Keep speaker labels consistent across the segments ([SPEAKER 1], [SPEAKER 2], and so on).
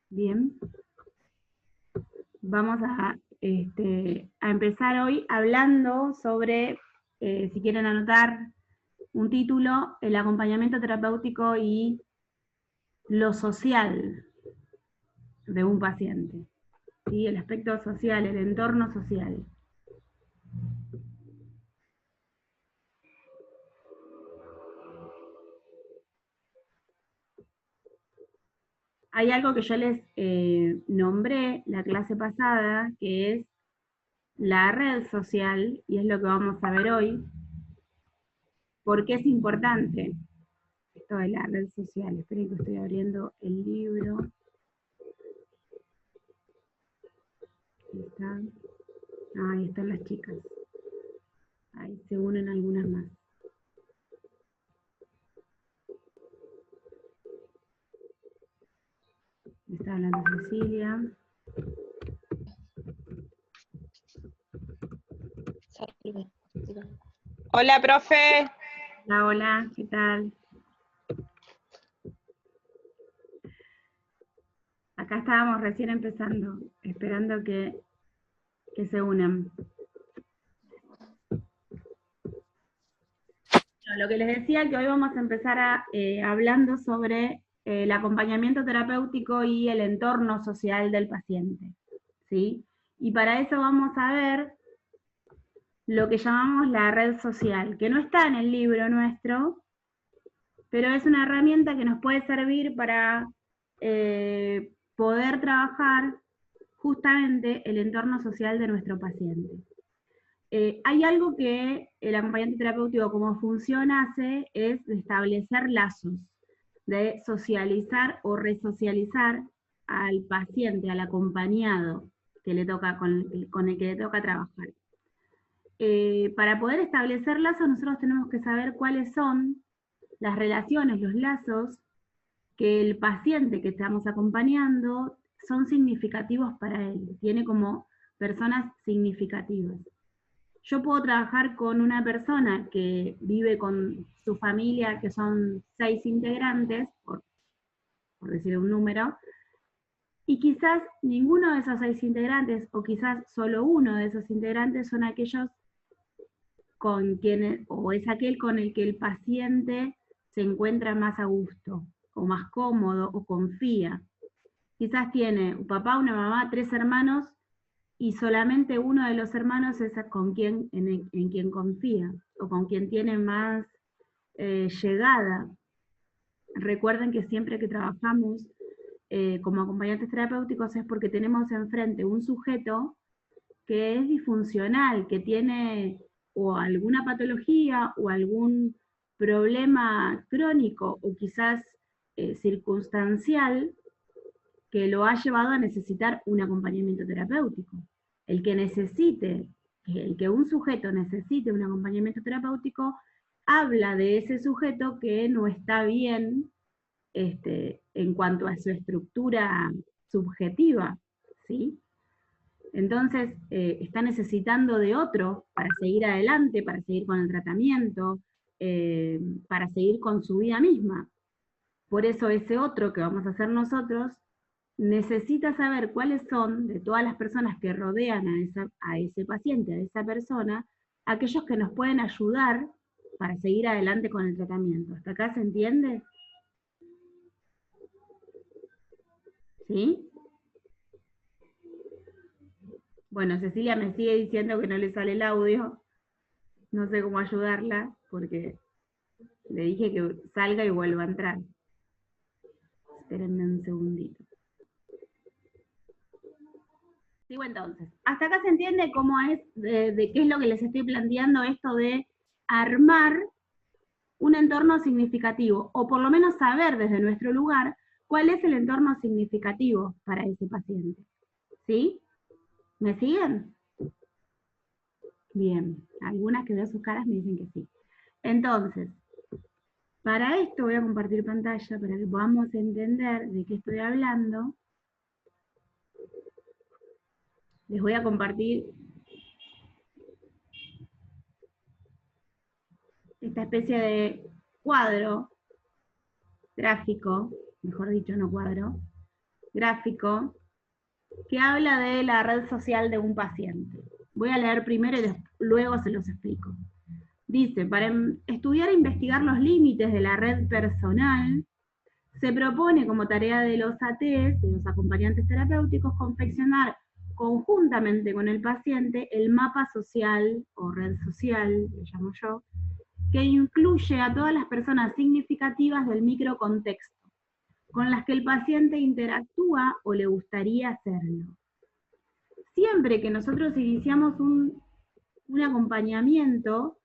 [SPEAKER 1] Bien, vamos a empezar hoy hablando sobre, si quieren anotar un título, el acompañamiento terapéutico y lo social de un paciente, ¿sí? El aspecto social, el entorno social. Hay algo que yo les nombré la clase pasada, que es la red social, y es lo que vamos a ver hoy, porque es importante esto de la red social. Esperen que estoy abriendo el libro. Ahí está. Ahí están las chicas. Ahí se unen algunas más. Me está hablando Cecilia.
[SPEAKER 2] Hola, profe.
[SPEAKER 1] Hola, hola, ¿qué tal? Acá estábamos recién empezando, esperando que se unan. Lo que les decía, que hoy vamos a empezar hablando sobre el acompañamiento terapéutico y el entorno social del paciente, ¿sí? Y para eso vamos a ver lo que llamamos la red social, que no está en el libro nuestro, pero es una herramienta que nos puede servir para poder trabajar justamente el entorno social de nuestro paciente. Hay algo que el acompañante terapéutico como funciona hace es de establecer lazos, de socializar o resocializar al paciente, al acompañado que le toca, con el que le toca trabajar. Para poder establecer lazos nosotros tenemos que saber cuáles son las relaciones, los lazos que el paciente que estamos acompañando son significativos para él, tiene como personas significativas. Yo puedo trabajar con una persona que vive con su familia, que son 6 integrantes, por decir un número, y quizás ninguno de esos 6 integrantes, o quizás solo uno de esos integrantes, son aquellos con quienes, o es aquel con el que el paciente se encuentra más a gusto, o más cómodo, o confía. Quizás tiene un papá, una mamá, 3 hermanos, y solamente uno de los hermanos es con quien, en quien confía, o con quien tiene más llegada. Recuerden que siempre que trabajamos como acompañantes terapéuticos es porque tenemos enfrente un sujeto que es disfuncional, que tiene o alguna patología o algún problema crónico o quizás circunstancial que lo ha llevado a necesitar un acompañamiento terapéutico. El que necesite, el que un sujeto necesite un acompañamiento terapéutico, habla de ese sujeto que no está bien en cuanto a su estructura subjetiva, ¿sí? Entonces, está necesitando de otro para seguir adelante, para seguir con el tratamiento, para seguir con su vida misma. Por eso ese otro que vamos a hacer nosotros necesita saber cuáles son, de todas las personas que rodean a ese paciente, a esa persona, aquellos que nos pueden ayudar para seguir adelante con el tratamiento. ¿Hasta acá se entiende? ¿Sí? Bueno, Cecilia me sigue diciendo que no le sale el audio. No sé cómo ayudarla porque le dije que salga y vuelva a entrar. Espérenme un segundito. Sigo entonces. Hasta acá se entiende cómo es, de qué es lo que les estoy planteando esto de armar un entorno significativo, o por lo menos saber desde nuestro lugar cuál es el entorno significativo para ese paciente. ¿Sí? ¿Me siguen? Bien, algunas que veo sus caras me dicen que sí. Entonces, para esto voy a compartir pantalla para que podamos entender de qué estoy hablando. Les voy a compartir esta especie de cuadro gráfico, mejor dicho, no cuadro, gráfico que habla de la red social de un paciente. Voy a leer primero y luego se los explico. Dice, para estudiar e investigar los límites de la red personal, se propone como tarea de los ATs, de los acompañantes terapéuticos, confeccionar conjuntamente con el paciente el mapa social o red social, le llamo yo, que incluye a todas las personas significativas del microcontexto, con las que el paciente interactúa o le gustaría hacerlo. Siempre que nosotros iniciamos un acompañamiento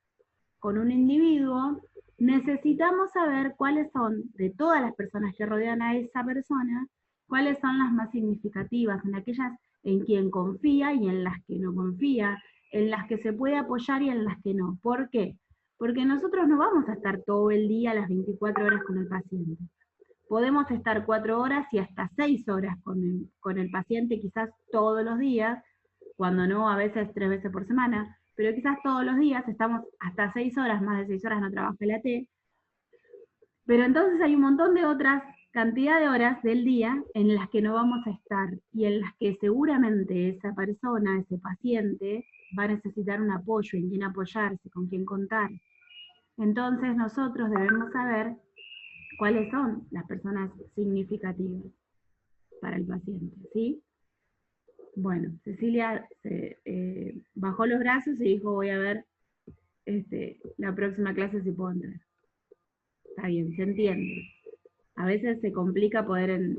[SPEAKER 1] con un individuo, necesitamos saber cuáles son, de todas las personas que rodean a esa persona, cuáles son las más significativas, en aquellas en quien confía y en las que no confía, en las que se puede apoyar y en las que no. ¿Por qué? Porque nosotros no vamos a estar todo el día, las 24 horas con el paciente. Podemos estar 4 horas y hasta 6 horas con el paciente, quizás todos los días, cuando no, a veces 3 veces por semana, pero quizás todos los días estamos hasta 6 horas, más de 6 horas no trabaja el AT, pero entonces hay un montón de otras cantidad de horas del día en las que no vamos a estar, y en las que seguramente esa persona, ese paciente, va a necesitar un apoyo, en quién apoyarse, con quién contar. Entonces nosotros debemos saber cuáles son las personas significativas para el paciente, ¿sí? Bueno, Cecilia bajó los brazos y dijo, voy a ver la próxima clase si puedo entrar. Está bien, se entiende. A veces se complica poder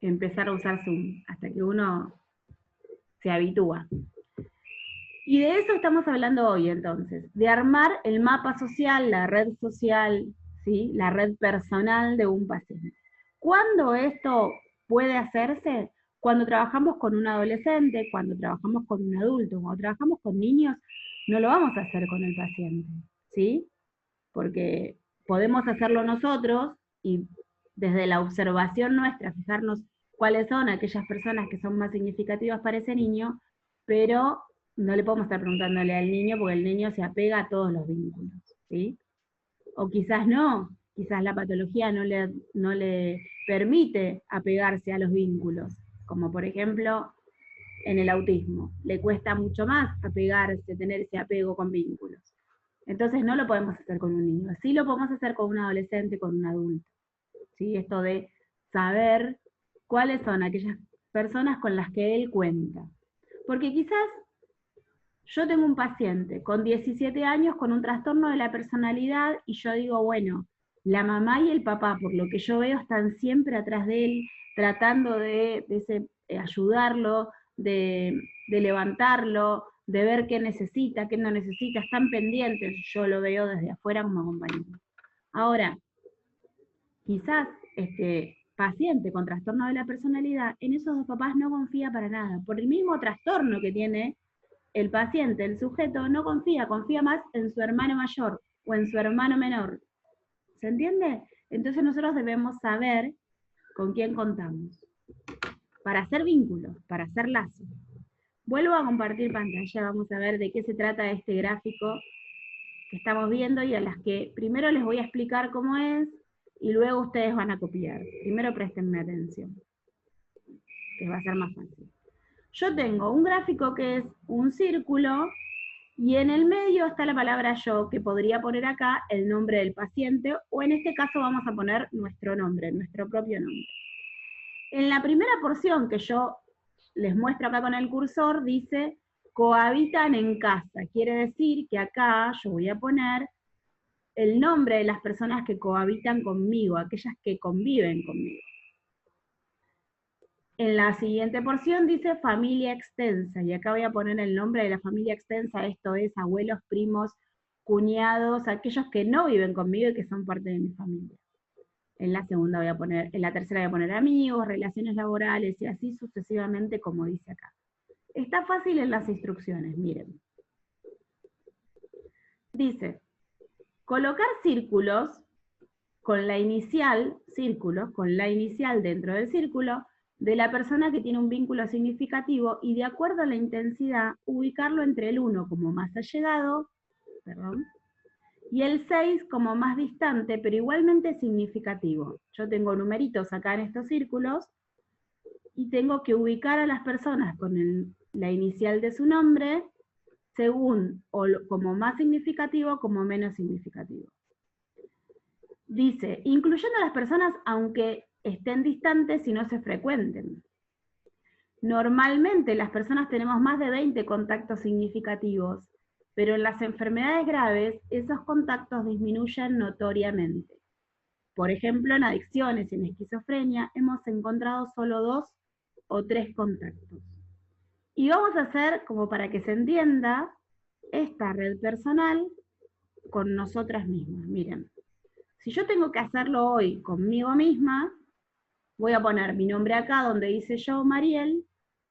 [SPEAKER 1] empezar a usar Zoom, hasta que uno se habitúa. Y de eso estamos hablando hoy, entonces, de armar el mapa social, la red social, ¿sí? La red personal de un paciente. ¿Cuándo esto puede hacerse? Cuando trabajamos con un adolescente, cuando trabajamos con un adulto, cuando trabajamos con niños, no lo vamos a hacer con el paciente, ¿sí? Porque podemos hacerlo nosotros y desde la observación nuestra fijarnos cuáles son aquellas personas que son más significativas para ese niño, pero no le podemos estar preguntándole al niño porque el niño se apega a todos los vínculos, ¿sí? O quizás no, quizás la patología no le permite apegarse a los vínculos, como por ejemplo en el autismo, le cuesta mucho más apegarse, tener ese apego con vínculos. Entonces no lo podemos hacer con un niño, sí lo podemos hacer con un adolescente, con un adulto, ¿sí? Esto de saber cuáles son aquellas personas con las que él cuenta. Porque quizás yo tengo un paciente con 17 años con un trastorno de la personalidad y yo digo, bueno, la mamá y el papá, por lo que yo veo, están siempre atrás de él, tratando de ayudarlo, de levantarlo, de ver qué necesita, qué no necesita, están pendientes, yo lo veo desde afuera como acompañante. Ahora, quizás este paciente con trastorno de la personalidad, en esos dos papás no confía para nada, por el mismo trastorno que tiene el paciente, el sujeto, no confía, confía más en su hermano mayor o en su hermano menor. ¿Se entiende? Entonces nosotros debemos saber con quién contamos, para hacer vínculos, para hacer lazos. Vuelvo a compartir pantalla, vamos a ver de qué se trata este gráfico que estamos viendo y a las que primero les voy a explicar cómo es y luego ustedes van a copiar. Primero préstenme atención, que va a ser más fácil. Yo tengo un gráfico que es un círculo y en el medio está la palabra yo, que podría poner acá el nombre del paciente, o en este caso vamos a poner nuestro nombre, nuestro propio nombre. En la primera porción que yo les muestro acá con el cursor, dice cohabitan en casa. Quiere decir que acá yo voy a poner el nombre de las personas que cohabitan conmigo, aquellas que conviven conmigo. En la siguiente porción dice familia extensa, y acá voy a poner el nombre de la familia extensa, esto es abuelos, primos, cuñados, aquellos que no viven conmigo y que son parte de mi familia. En la segunda voy a poner, en la tercera voy a poner amigos, relaciones laborales, y así sucesivamente como dice acá. Está fácil en las instrucciones, miren. Dice, colocar círculos con la inicial, dentro del círculo, de la persona que tiene un vínculo significativo y de acuerdo a la intensidad, ubicarlo entre el 1 como más allegado, y el 6 como más distante, pero igualmente significativo. Yo tengo numeritos acá en estos círculos, y tengo que ubicar a las personas con la inicial de su nombre, según como más significativo como menos significativo. Dice, incluyendo a las personas aunque estén distantes y no se frecuenten. Normalmente las personas tenemos más de 20 contactos significativos, pero en las enfermedades graves esos contactos disminuyen notoriamente. Por ejemplo, en adicciones y en esquizofrenia hemos encontrado solo 2 o 3 contactos. Y vamos a hacer, como para que se entienda, esta red personal con nosotras mismas. Miren, si yo tengo que hacerlo hoy conmigo misma, voy a poner mi nombre acá donde dice yo, Mariel,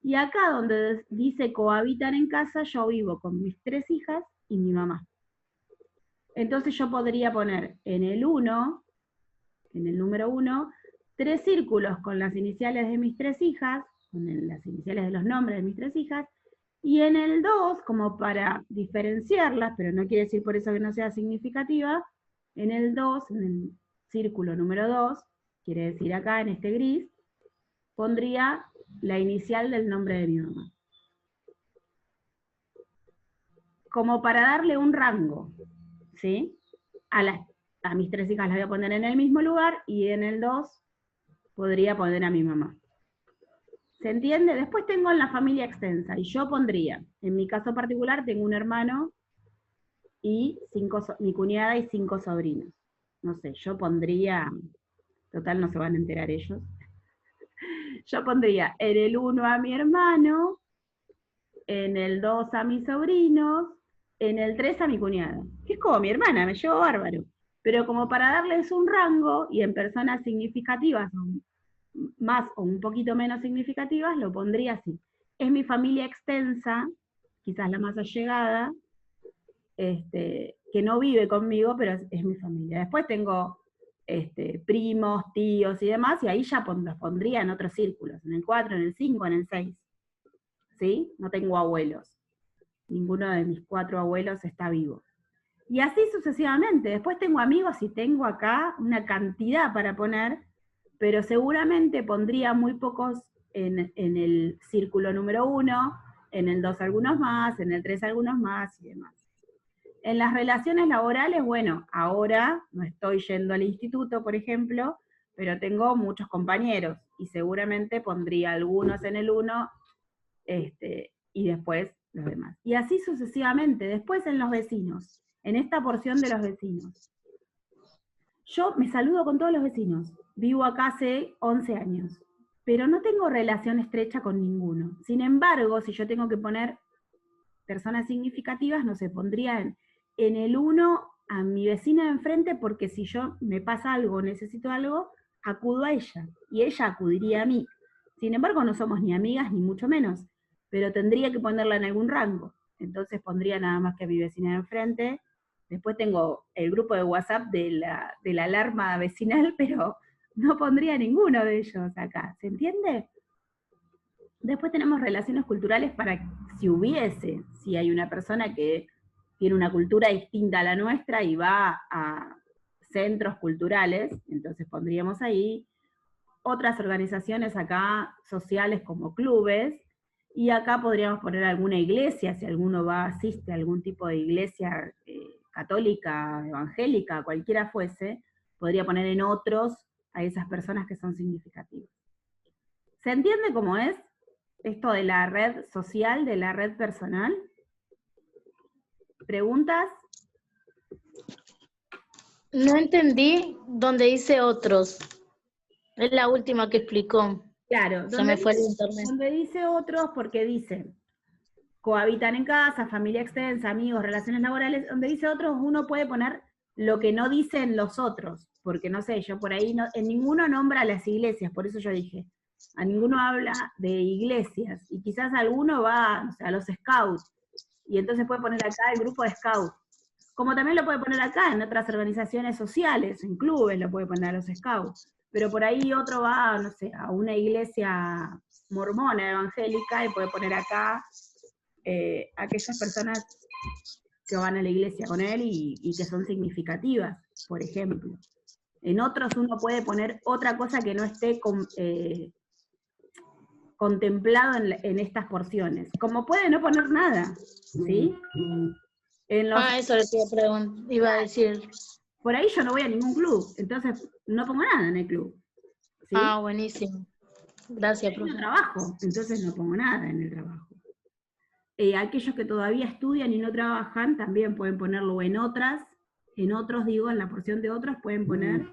[SPEAKER 1] y acá donde dice cohabitan en casa, yo vivo con mis 3 hijas y mi mamá. Entonces yo podría poner en el 1, en el número 1, 3 círculos con las iniciales de mis 3 hijas, con las iniciales de los nombres de mis 3 hijas, y en el 2, como para diferenciarlas, pero no quiere decir por eso que no sea significativa, en el 2, en el círculo número 2, quiere decir acá en este gris, pondría la inicial del nombre de mi mamá. Como para darle un rango, ¿sí? A mis 3 hijas las voy a poner en el mismo lugar, y en el 2 podría poner a mi mamá. ¿Se entiende? Después tengo en la familia extensa, y yo pondría, en mi caso particular, tengo un hermano y mi cuñada y 5 sobrinos. No sé, yo pondría, total no se van a enterar ellos, yo pondría en el 1 a mi hermano, en el 2 a mis sobrinos, en el 3 a mi cuñada, que es como mi hermana, me llevo bárbaro. Pero como para darles un rango, y en personas significativas, más o un poquito menos significativas, lo pondría así. Es mi familia extensa, quizás la más allegada, que no vive conmigo, pero es mi familia. Después tengo primos, tíos y demás, y ahí ya los pondría en otros círculos, en el 4, en el 5, en el 6. ¿Sí? No tengo abuelos. Ninguno de mis 4 abuelos está vivo. Y así sucesivamente. Después tengo amigos y tengo acá una cantidad para poner, pero seguramente pondría muy pocos en el círculo número 1, en el 2 algunos más, en el 3 algunos más y demás. En las relaciones laborales, bueno, ahora no estoy yendo al instituto, por ejemplo, pero tengo muchos compañeros y seguramente pondría algunos en el 1 y después los demás. Y así sucesivamente. Después en los vecinos, en esta porción de los vecinos. Yo me saludo con todos los vecinos. Vivo acá hace 11 años, pero no tengo relación estrecha con ninguno. Sin embargo, si yo tengo que poner personas significativas, no sé, pondría en el 1 a mi vecina de enfrente, porque si yo me pasa algo, necesito algo, acudo a ella, y ella acudiría a mí. Sin embargo, no somos ni amigas, ni mucho menos, pero tendría que ponerla en algún rango. Entonces pondría nada más que a mi vecina de enfrente. Después tengo el grupo de WhatsApp de la alarma vecinal, pero no pondría ninguno de ellos acá. ¿Se entiende? Después tenemos relaciones culturales para si hay una persona que tiene una cultura distinta a la nuestra y va a centros culturales, entonces pondríamos ahí otras organizaciones acá sociales como clubes, y acá podríamos poner alguna iglesia, si alguno asiste a algún tipo de iglesia católica, evangélica, cualquiera fuese, podría poner en otros a esas personas que son significativas. ¿Se entiende cómo es esto de la red social, de la red personal? ¿Preguntas?
[SPEAKER 3] No entendí donde dice otros. Es la última que explicó.
[SPEAKER 1] Claro,
[SPEAKER 3] Se me fue el internet.
[SPEAKER 1] donde dice otros, porque dice cohabitan en casa, familia extensa, amigos, relaciones laborales. Donde dice otros, uno puede poner lo que no dicen los otros, porque no sé, yo por ahí en ninguno nombra las iglesias, por eso yo dije, a ninguno habla de iglesias, y quizás alguno va, no sé, a los scouts, y entonces puede poner acá el grupo de scouts, como también lo puede poner acá en otras organizaciones sociales, en clubes lo puede poner a los scouts, pero por ahí otro va, no sé, a una iglesia mormona, evangélica, y puede poner acá aquellas personas que van a la iglesia con él y que son significativas, por ejemplo. En otros uno puede poner otra cosa que no esté contemplado en estas porciones. Como puede no poner nada, ¿sí?
[SPEAKER 3] Eso le iba a decir.
[SPEAKER 1] Por ahí yo no voy a ningún club, entonces no pongo nada en el club. ¿Sí?
[SPEAKER 3] Buenísimo. Gracias, profe.
[SPEAKER 1] No trabajo, entonces no pongo nada en el trabajo. Aquellos que todavía estudian y no trabajan también pueden ponerlo en otros digo, en la porción de otros pueden poner,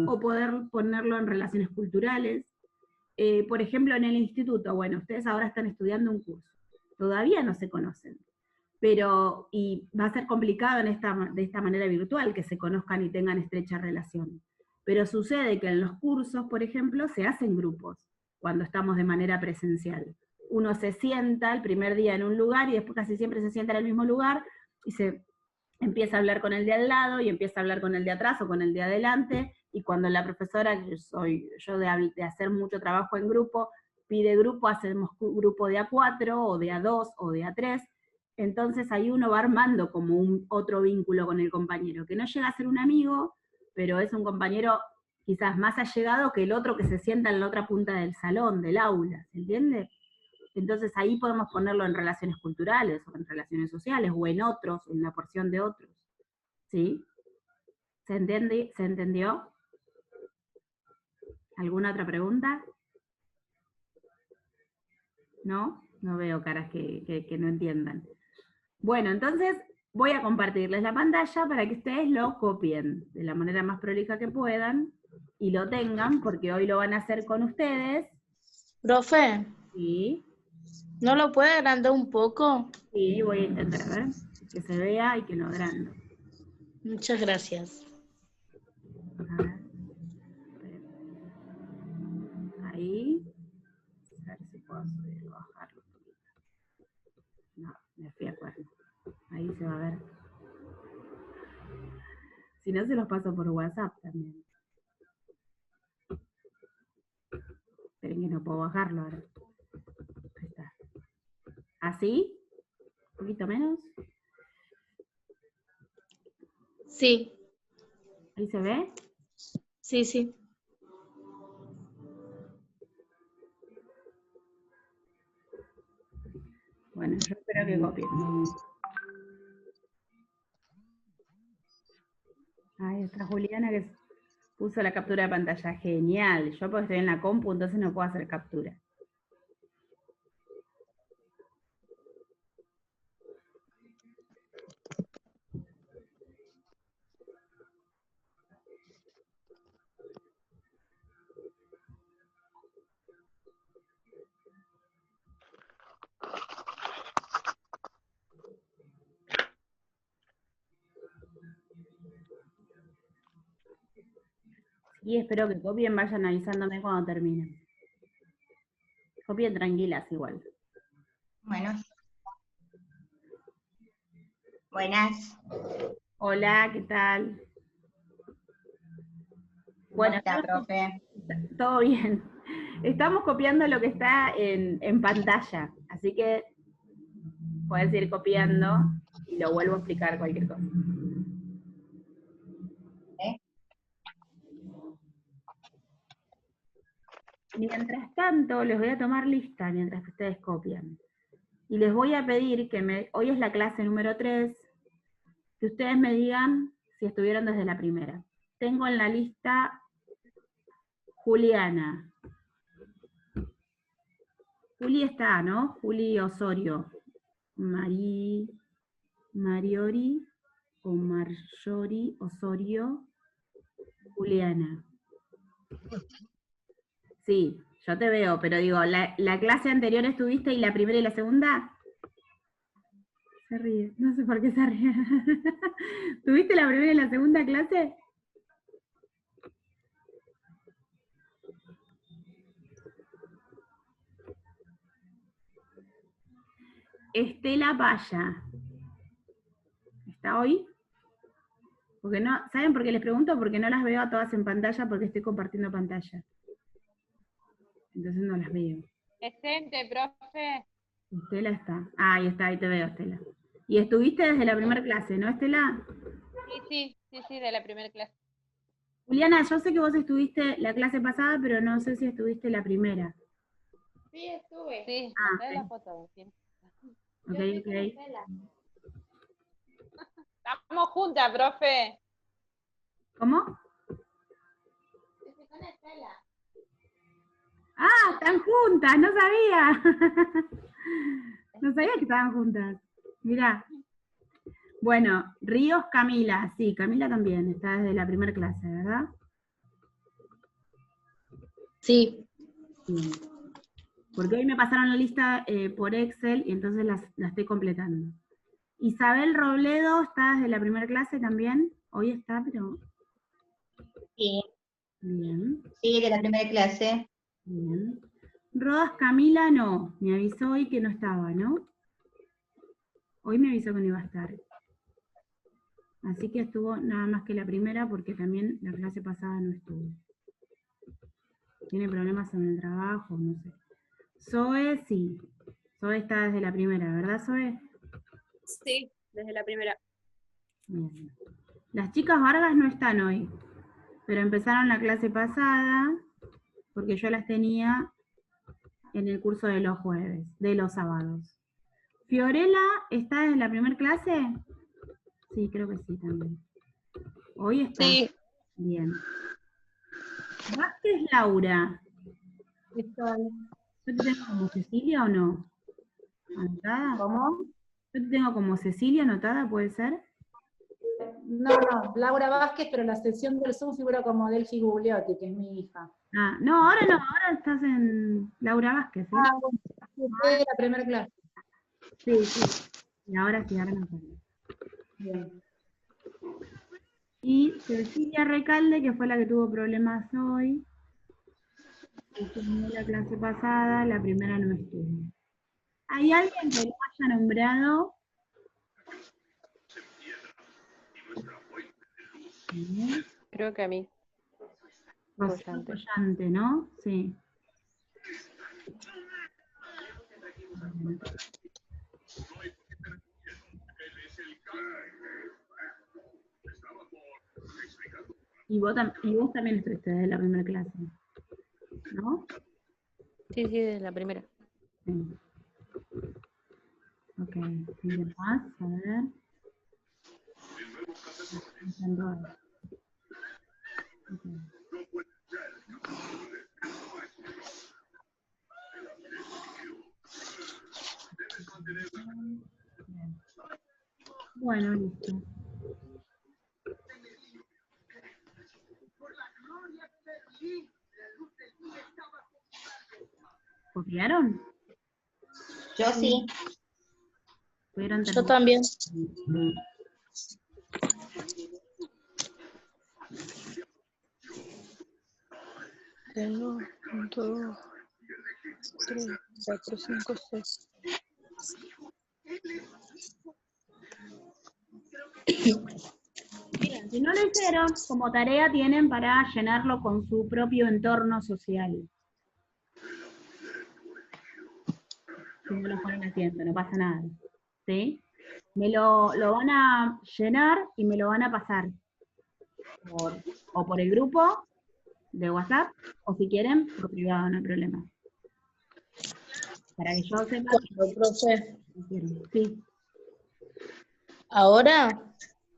[SPEAKER 1] o poder ponerlo en relaciones culturales. Por ejemplo, en el instituto, bueno, ustedes ahora están estudiando un curso, todavía no se conocen, y va a ser complicado de esta manera virtual que se conozcan y tengan estrecha relación. Pero sucede que en los cursos, por ejemplo, se hacen grupos cuando estamos de manera presencial. Uno se sienta el primer día en un lugar y después casi siempre se sienta en el mismo lugar y se empieza a hablar con el de al lado y empieza a hablar con el de atrás o con el de adelante, y cuando la profesora, yo de hacer mucho trabajo en grupo, pide grupo, hacemos grupo de A4 o de A2 o de A3, entonces ahí uno va armando como otro vínculo con el compañero, que no llega a ser un amigo, pero es un compañero quizás más allegado que el otro que se sienta en la otra punta del salón, del aula, ¿se entiende? Entonces ahí podemos ponerlo en relaciones culturales, o en relaciones sociales, o en otros, en la porción de otros. ¿Sí? ¿Se entendió? ¿Alguna otra pregunta? ¿No? No veo caras que no entiendan. Bueno, entonces voy a compartirles la pantalla para que ustedes lo copien de la manera más prolija que puedan y lo tengan, porque hoy lo van a hacer con ustedes.
[SPEAKER 3] Profe.
[SPEAKER 1] Sí.
[SPEAKER 3] ¿No lo puede agrandar un poco?
[SPEAKER 1] Sí, voy a intentar, a ver, que se vea y que lo agrande.
[SPEAKER 3] Muchas gracias.
[SPEAKER 1] A ver. Ahí. A ver si puedo subir o bajarlo un poquito. No, me fui a cuerno. Ahí se va a ver. Si no, se los paso por WhatsApp también. Esperen que no puedo bajarlo ahora. Ahí está. ¿Así? ¿Un poquito menos?
[SPEAKER 3] Sí.
[SPEAKER 1] ¿Ahí se ve?
[SPEAKER 3] Sí, sí.
[SPEAKER 1] Bueno, yo espero que copien. Ahí está Juliana que puso la captura de pantalla. Genial. Yo porque estoy en la compu, entonces no puedo hacer captura. Y espero que copien, vayan avisándome cuando terminen. Copien tranquilas igual.
[SPEAKER 4] Bueno. Buenas.
[SPEAKER 1] Hola, ¿qué tal?
[SPEAKER 4] Bueno, está, profe.
[SPEAKER 1] Todo bien. Estamos copiando lo que está en pantalla, así que puedes ir copiando y lo vuelvo a explicar cualquier cosa. Mientras tanto, les voy a tomar lista mientras que ustedes copian. Y les voy a pedir que hoy es la clase número 3, que ustedes me digan si estuvieron desde la primera. Tengo en la lista Juliana. Juli está, ¿no? Juli Osorio. Mariori o Marjorie Osorio. Juliana. Sí, yo te veo, pero digo, ¿la clase anterior estuviste y la primera y la segunda? Se ríe, no sé por qué se ríe. ¿Tuviste la primera y la segunda clase? Estela Paya. ¿Está hoy? Porque no, ¿saben por qué les pregunto? Porque no las veo a todas en pantalla porque estoy compartiendo pantalla. Entonces no las veo.
[SPEAKER 2] Presente, profe.
[SPEAKER 1] Estela está. Ah, ahí está, ahí te veo, Estela. Y estuviste desde la primera clase, ¿no, Estela?
[SPEAKER 2] Sí, de la primera clase.
[SPEAKER 1] Juliana, yo sé que vos estuviste la clase pasada, pero no sé si estuviste la primera.
[SPEAKER 2] Sí, estuve. Sí,
[SPEAKER 1] Ah,
[SPEAKER 2] mandé la
[SPEAKER 1] ok.
[SPEAKER 2] foto. Sí.
[SPEAKER 1] Ok, ok.
[SPEAKER 2] Estamos juntas, profe.
[SPEAKER 1] ¿Cómo? Ah, están juntas, no sabía. No sabía que estaban juntas. Mirá. Bueno, Ríos Camila, sí, Camila también, está desde la primera clase, ¿verdad?
[SPEAKER 3] Sí.
[SPEAKER 1] Sí. Porque hoy me pasaron la lista por Excel y entonces la estoy completando. Isabel Robledo está desde la primera clase también. Hoy está, pero...
[SPEAKER 4] Sí,
[SPEAKER 1] Bien,
[SPEAKER 4] sí, de la primera clase.
[SPEAKER 1] bien. Rodas Camila no, me avisó hoy que no estaba, ¿no? Hoy me avisó que no iba a estar. Así que estuvo nada más que la primera porque también la clase pasada no estuvo. Tiene problemas en el trabajo, no sé. Zoe sí. Zoe está desde la primera, ¿verdad, Zoe?
[SPEAKER 2] Sí, desde la primera.
[SPEAKER 1] Bien. Las chicas Vargas no están hoy, pero empezaron la clase pasada porque yo las tenía en el curso de los jueves, de los sábados. ¿Fiorella está en la primera clase? Sí, creo que sí también. Hoy está.
[SPEAKER 2] Sí.
[SPEAKER 1] Bien. Vázquez Laura.
[SPEAKER 5] Estoy.
[SPEAKER 1] ¿Yo te tengo como Cecilia o no? ¿Anotada?
[SPEAKER 5] ¿Cómo?
[SPEAKER 1] ¿Yo te tengo como Cecilia anotada, puede ser?
[SPEAKER 5] No, no, Laura Vázquez, pero la sesión del Zoom figura como Delphi Gugliotti, que es mi hija.
[SPEAKER 1] Ah, no, ahora estás en Laura Vázquez, ¿sí?
[SPEAKER 5] Ah, bueno, usted de la primera clase.
[SPEAKER 1] Sí, sí. Y ahora sí, ahora me acuerdo.
[SPEAKER 5] Bien.
[SPEAKER 1] Y Cecilia Recalde, que fue la que tuvo problemas hoy, y terminó la clase pasada, la primera no estuvo. ¿Hay alguien que lo haya nombrado? Bien.
[SPEAKER 2] Creo que a mí.
[SPEAKER 1] Rocío
[SPEAKER 2] Collante.
[SPEAKER 1] Collante, ¿no? Sí. Bien. Y vos también estuviste desde la primera clase, ¿no?
[SPEAKER 2] Sí, desde la primera.
[SPEAKER 1] Sí. Ok, ¿alguien más? A ver. Están todas. Ok. Bien. Bueno, listo. ¿Copiaron?
[SPEAKER 4] Yo sí.
[SPEAKER 1] ¿Pudieron
[SPEAKER 3] Yo
[SPEAKER 1] terminar?
[SPEAKER 3] también.
[SPEAKER 2] Tengo 1, 2, 3, 4, 5, 6.
[SPEAKER 1] Bien, si no lo hicieron, como tarea tienen para llenarlo con su propio entorno social. Si no lo ponen haciendo, no pasa nada. ¿Sí? Lo van a llenar y me lo van a pasar. O por el grupo de WhatsApp, o si quieren, por privado, no hay problema. Para que yo sepa que
[SPEAKER 3] ¿Cuándo, profe?
[SPEAKER 1] lo hicieron. Sí.
[SPEAKER 3] ¿Ahora?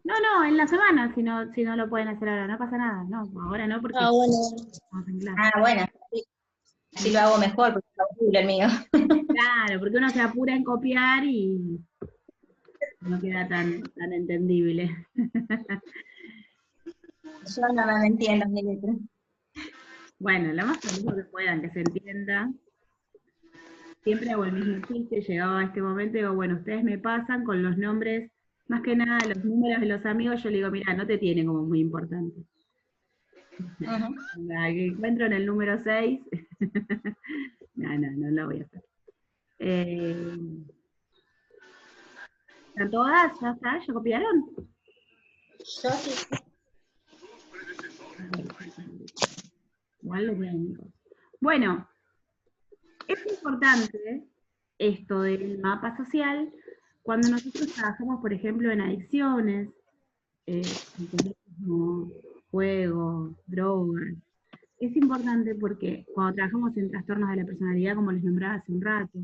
[SPEAKER 1] No, en la semana, si no lo pueden hacer ahora, no pasa nada. No, ahora no, porque
[SPEAKER 3] Ah, bueno.
[SPEAKER 1] estamos en clase.
[SPEAKER 4] Ah, bueno. Así lo hago mejor, porque es horrible el mío.
[SPEAKER 1] Claro, porque uno se apura en copiar y no queda tan entendible.
[SPEAKER 4] Yo no me entiendo mi letra.
[SPEAKER 1] Bueno, lo más pronto que puedan, que se entienda. Siempre hago el mismo chiste, llegado a este momento, digo, bueno, ustedes me pasan con los nombres, más que nada los números de los amigos, yo le digo, mira, no te tienen como muy importante. La que encuentro en el número 6, no lo voy a hacer. ¿Están todas? ¿Ya está? ¿Ya copiaron?
[SPEAKER 4] Yo sí.
[SPEAKER 1] Igual lo tienen. Bueno, es importante esto del mapa social Cuando nosotros trabajamos, por ejemplo, en adicciones, alcoholismo, juego, drogas, es importante porque cuando trabajamos en trastornos de la personalidad, como les nombraba hace un rato,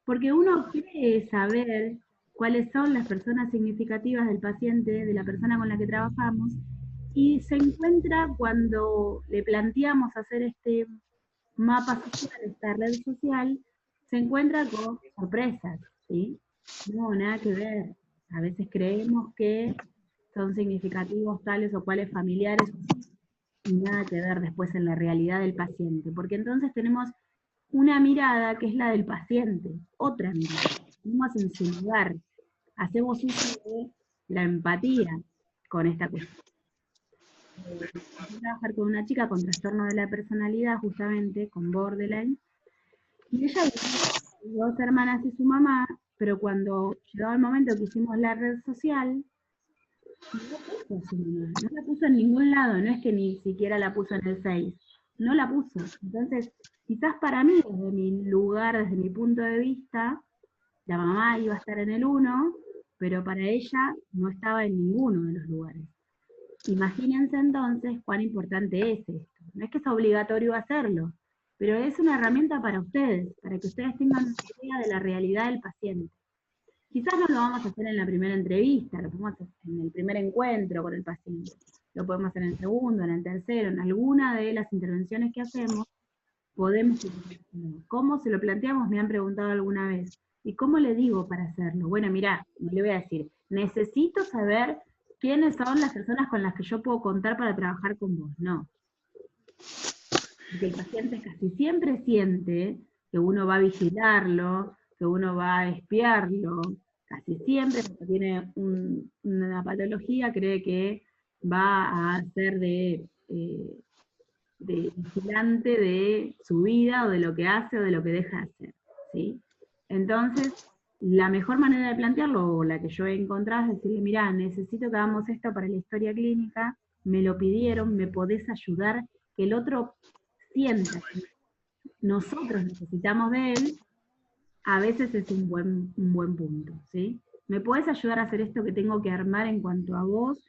[SPEAKER 1] porque uno quiere saber cuáles son las personas significativas del paciente, de la persona con la que trabajamos, y se encuentra cuando le planteamos hacer este mapa social, esta red social, se encuentra con sorpresas, ¿sí? No, nada que ver. A veces creemos que son significativos tales o cuales familiares y nada que ver después en la realidad del paciente, porque entonces tenemos una mirada que es la del paciente, otra mirada, tenemos en su lugar, hacemos uso de la empatía con esta cuestión. Empecé a trabajar con una chica con trastorno de la personalidad, justamente, con borderline, y ella tenía 2 hermanas y su mamá, pero cuando llegaba el momento que hicimos la red social, no puso a su mamá, no la puso en ningún lado, no es que ni siquiera la puso en el 6, no la puso. Entonces, quizás para mí, desde mi lugar, desde mi punto de vista, la mamá iba a estar en el 1, pero para ella no estaba en ninguno de los lugares. Imagínense entonces cuán importante es esto. No es que es obligatorio hacerlo, pero es una herramienta para ustedes, para que ustedes tengan una idea de la realidad del paciente. Quizás no lo vamos a hacer en la primera entrevista, lo podemos hacer en el primer encuentro con el paciente, lo podemos hacer en el segundo, en el tercero, en alguna de las intervenciones que hacemos, podemos. ¿Cómo se lo planteamos? Me han preguntado alguna vez. ¿Y cómo le digo para hacerlo? Bueno, mirá, no le voy a decir, necesito saber quiénes son las personas con las que yo puedo contar para trabajar con vos. No. Porque el paciente casi siempre siente que uno va a vigilarlo, que uno va a espiarlo, casi siempre, porque tiene una patología, cree que va a ser de vigilante de su vida, o de lo que hace, o de lo que deja de hacer, ¿sí? Entonces, la mejor manera de plantearlo, o la que yo he encontrado, es decirle, mirá, necesito que hagamos esto para la historia clínica, me lo pidieron, me podés ayudar, que el otro sienta que nosotros necesitamos de él, a veces es un buen punto, ¿sí? ¿Me podés ayudar a hacer esto que tengo que armar en cuanto a vos,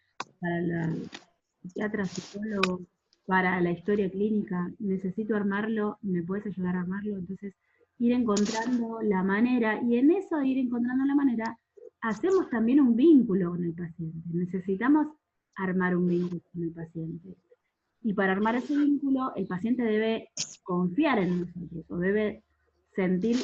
[SPEAKER 1] para la psiquiatra, psicólogo, para la historia clínica? Necesito armarlo, ¿me puedes ayudar a armarlo? Entonces, ir encontrando la manera, y en eso de ir encontrando la manera, hacemos también un vínculo con el paciente. Necesitamos armar un vínculo con el paciente. Y para armar ese vínculo, el paciente debe confiar en nosotros, o debe sentir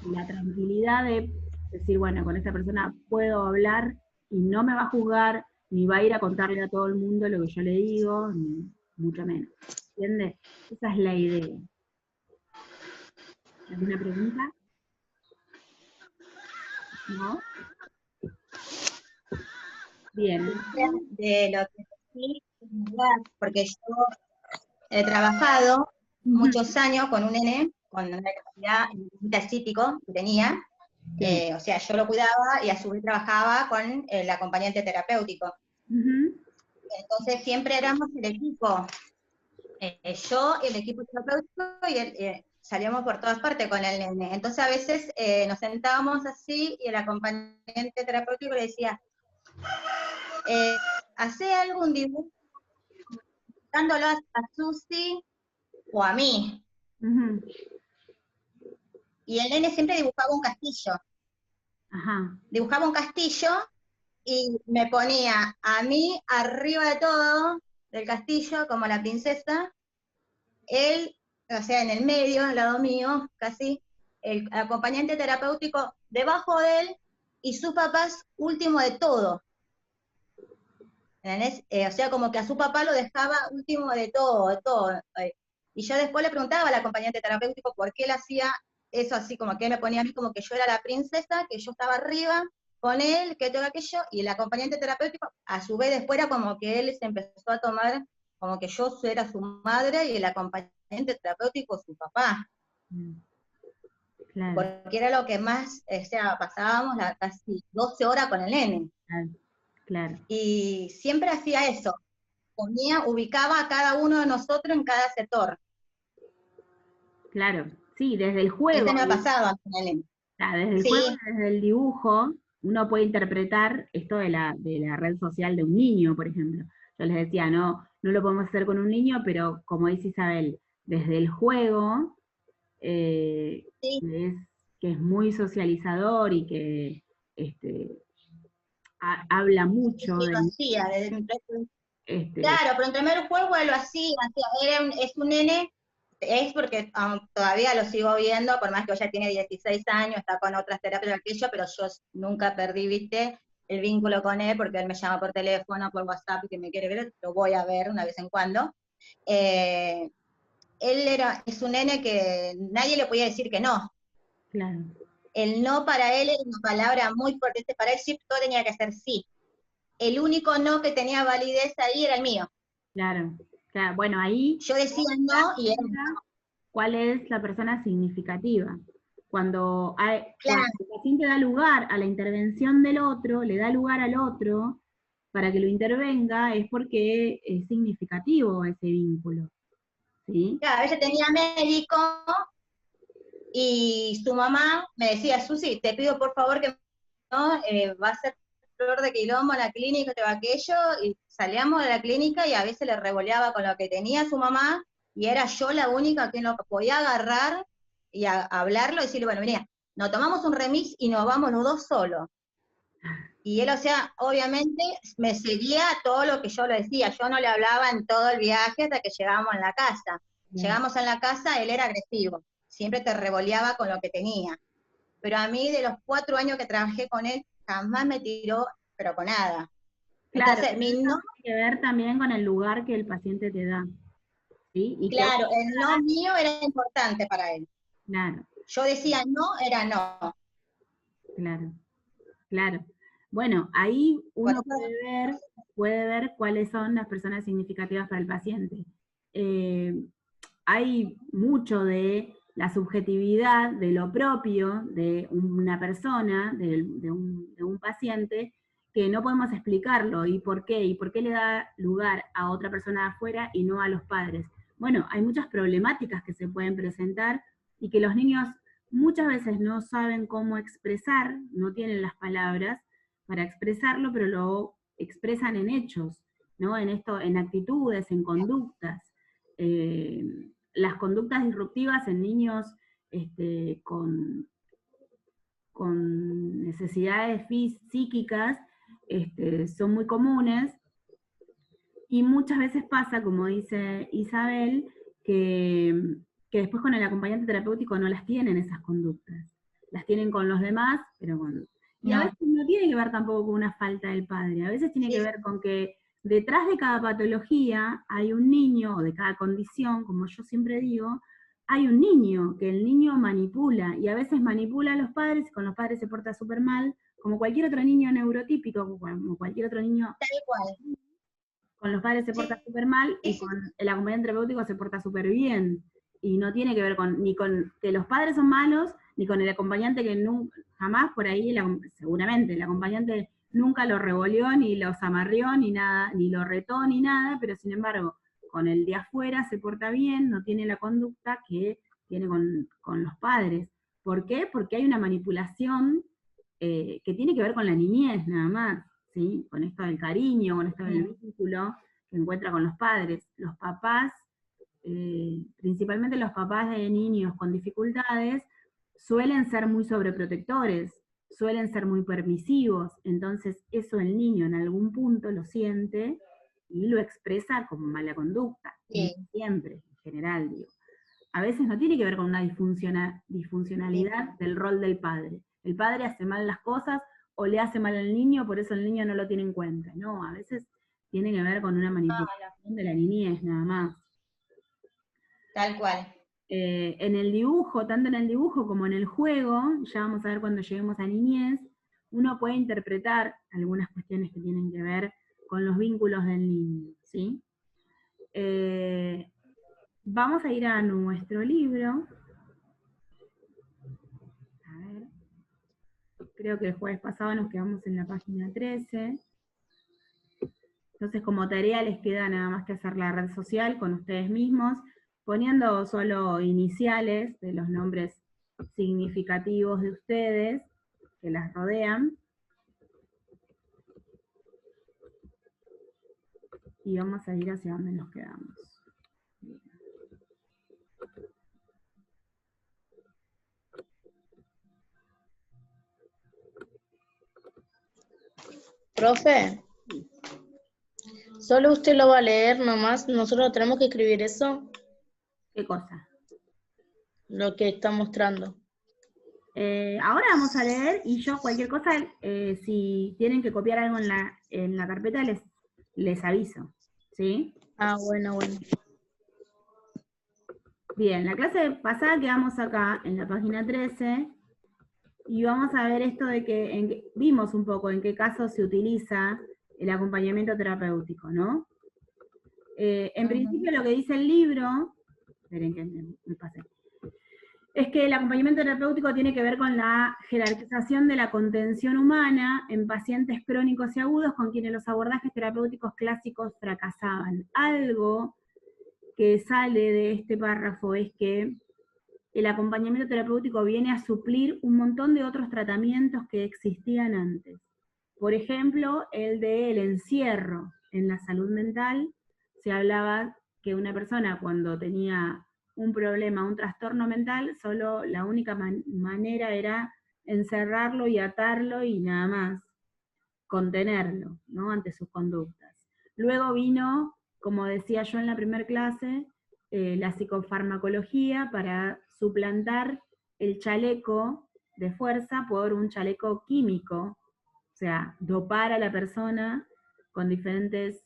[SPEAKER 1] la tranquilidad de decir, bueno, con esta persona puedo hablar y no me va a juzgar, ni va a ir a contarle a todo el mundo lo que yo le digo, ni mucho menos. ¿Entiendes? Esa es la idea. ¿Alguna pregunta? ¿No? Bien.
[SPEAKER 4] De lo que sí, porque yo he trabajado muchos años con un nene con una capacidad psíquico que tenía, o sea, yo lo cuidaba y a su vez trabajaba con el acompañante terapéutico. Entonces siempre éramos el equipo, yo, el equipo terapéutico, y salíamos por todas partes con el nene. Entonces a veces nos sentábamos así y el acompañante terapéutico le decía, hace algún dibujo dándolo a Susi o a mí. Y el nene siempre dibujaba un castillo. Dibujaba un castillo y me ponía a mí arriba de todo del castillo, como la princesa, él, o sea, en el medio, al lado mío, casi, el acompañante terapéutico debajo de él, y sus papás último de todo. O sea, como que a su papá lo dejaba último de todo, de todo. Y yo después le preguntaba al acompañante terapéutico por qué él hacía eso así, como que él me ponía a mí como que yo era la princesa, que yo estaba arriba con él, que todo aquello, y el acompañante terapéutico, a su vez después era como que él se empezó a tomar como que yo era su madre y el acompañante terapéutico su papá.
[SPEAKER 1] Claro.
[SPEAKER 4] Porque era lo que más, o sea, pasábamos casi 12 horas con el nene.
[SPEAKER 1] Claro.
[SPEAKER 4] Y siempre hacía eso, ubicaba a cada uno de nosotros en cada sector.
[SPEAKER 1] Claro, sí, desde el juego.
[SPEAKER 4] Este me ha pasado con el nene.
[SPEAKER 1] sea, desde el
[SPEAKER 4] Sí.
[SPEAKER 1] juego, desde el dibujo, uno puede interpretar esto de la red social de un niño, por ejemplo. Yo les decía, no lo podemos hacer con un niño, pero como dice Isabel, desde el juego,
[SPEAKER 4] Sí.
[SPEAKER 1] que es muy socializador y que habla mucho
[SPEAKER 4] Sí,
[SPEAKER 1] de...
[SPEAKER 4] lo hacía.
[SPEAKER 1] Este,
[SPEAKER 4] Claro, pero en primer juego él lo hacía. Es un nene, es porque todavía lo sigo viendo, por más que ya tiene 16 años, está con otras terapias, aquello, pero yo nunca perdí, viste, el vínculo con él, porque él me llama por teléfono, por WhatsApp, y que me quiere ver, lo voy a ver una vez en cuando. Es un nene que nadie le podía decir que no.
[SPEAKER 1] claro.
[SPEAKER 4] El no para él era una palabra muy fuerte. Para él sí todo tenía que ser sí. El único no que tenía validez ahí era el mío.
[SPEAKER 1] Claro, claro. Bueno, ahí
[SPEAKER 4] Yo decía no y era
[SPEAKER 1] cuál es la persona significativa. Cuando
[SPEAKER 4] claro.
[SPEAKER 1] el paciente da lugar a la intervención del otro, le da lugar al otro para que lo intervenga, es porque es significativo ese vínculo. ¿Sí?
[SPEAKER 4] Claro, a veces tenía médico y su mamá me decía, Susi, te pido por favor que no, va a ser flor de quilombo en la clínica, te va aquello, y salíamos de la clínica y a veces le revoleaba con lo que tenía su mamá, y era yo la única que no podía agarrar y hablarlo y decirle, bueno, mira, nos tomamos un remis y nos vamos los dos solos. Y él, o sea, obviamente me seguía todo lo que yo le decía, yo no le hablaba en todo el viaje hasta que llegábamos a la casa.
[SPEAKER 1] Bien.
[SPEAKER 4] Llegamos a la casa, él era agresivo, siempre te revoleaba con lo que tenía. Pero a mí, de los 4 años que trabajé con él, jamás me tiró, pero con nada.
[SPEAKER 1] Claro,
[SPEAKER 4] Entonces, mi no,
[SPEAKER 1] tiene que ver también con el lugar que el paciente te da. ¿Sí? Y
[SPEAKER 4] claro, el no mío era importante para él.
[SPEAKER 1] claro,
[SPEAKER 4] Yo decía no, era no.
[SPEAKER 1] claro, claro. Bueno, ahí
[SPEAKER 4] Por
[SPEAKER 1] uno
[SPEAKER 4] eso,
[SPEAKER 1] puede ver cuáles son las personas significativas para el paciente. Hay mucho de la subjetividad, de lo propio de una persona, de un paciente, que no podemos explicarlo, y por qué le da lugar a otra persona de afuera y no a los padres. Bueno, hay muchas problemáticas que se pueden presentar y que los niños muchas veces no saben cómo expresar, no tienen las palabras para expresarlo, pero lo expresan en hechos, ¿no? En actitudes, en conductas. Las conductas disruptivas en niños con necesidades psíquicas son muy comunes, y muchas veces pasa, como dice Isabel, que después con el acompañante terapéutico no las tienen esas conductas. Las tienen con los demás, pero con... Y a
[SPEAKER 4] no.
[SPEAKER 1] veces no tiene que ver tampoco con una falta del padre, a veces tiene
[SPEAKER 4] Sí.
[SPEAKER 1] que ver con que detrás de cada patología hay un niño, o de cada condición, como yo siempre digo, hay un niño, que el niño manipula, y a veces manipula a los padres, y con los padres se porta súper mal, como cualquier otro niño neurotípico, como cualquier otro niño,
[SPEAKER 4] Tal cual.
[SPEAKER 1] con los padres se porta
[SPEAKER 4] Sí.
[SPEAKER 1] súper mal, y
[SPEAKER 4] Eso,
[SPEAKER 1] con el acompañante terapéutico se porta súper bien. Y no tiene que ver ni con que los padres son malos, ni con el acompañante que nunca, jamás por ahí, seguramente, el acompañante nunca lo revolvió, ni los amarrió, ni nada, ni lo retó, ni nada, pero sin embargo, con el de afuera se porta bien, no tiene la conducta que tiene con los padres. ¿Por qué? Porque hay una manipulación que tiene que ver con la niñez, nada más. ¿Sí? Con esto del cariño, con esto del vínculo que encuentra con los padres. Los papás, principalmente los papás de niños con dificultades, suelen ser muy sobreprotectores, suelen ser muy permisivos, entonces eso el niño en algún punto lo siente y lo expresa como mala conducta,
[SPEAKER 4] sí.
[SPEAKER 1] siempre, en general, digo. A veces no tiene que ver con una disfuncionalidad del rol del padre. El padre hace mal las cosas o le hace mal al niño, por eso el niño no lo tiene en cuenta. No, a veces tiene que ver con una manipulación de la niñez, nada más.
[SPEAKER 4] Tal cual.
[SPEAKER 1] En el dibujo, tanto en el dibujo como en el juego, ya vamos a ver cuando lleguemos a niñez, uno puede interpretar algunas cuestiones que tienen que ver con los vínculos del niño, ¿sí? Vamos a ir a nuestro libro. A ver. Creo que el jueves pasado nos quedamos en la página 13. Entonces, como tarea les queda nada más que hacer la red social con ustedes mismos, poniendo solo iniciales de los nombres significativos de ustedes que las rodean. Y vamos a ir hacia donde nos quedamos.
[SPEAKER 3] Profe, solo usted lo va a leer nomás, nosotros tenemos que escribir eso,
[SPEAKER 1] ¿Qué cosa?
[SPEAKER 3] lo que está mostrando.
[SPEAKER 1] Ahora vamos a leer y yo cualquier cosa, si tienen que copiar algo en la carpeta, les aviso. ¿Sí?
[SPEAKER 3] Ah, bueno, bueno.
[SPEAKER 1] Bien, la clase pasada quedamos acá en la página 13 y vamos a ver esto de que vimos un poco en qué casos se utiliza el acompañamiento terapéutico, ¿no? En principio lo que dice el libro, esperen que me pasé, es que el acompañamiento terapéutico tiene que ver con la jerarquización de la contención humana en pacientes crónicos y agudos con quienes los abordajes terapéuticos clásicos fracasaban. Algo que sale de este párrafo es que el acompañamiento terapéutico viene a suplir un montón de otros tratamientos que existían antes. Por ejemplo, el del encierro en la salud mental. Se hablaba que una persona cuando tenía un problema, un trastorno mental, solo la única manera era encerrarlo y atarlo y nada más, contenerlo, ¿no? Ante sus conductas. Luego vino, como decía yo en la primera clase, la psicofarmacología para suplantar el chaleco de fuerza por un chaleco químico, o sea, dopar a la persona con diferentes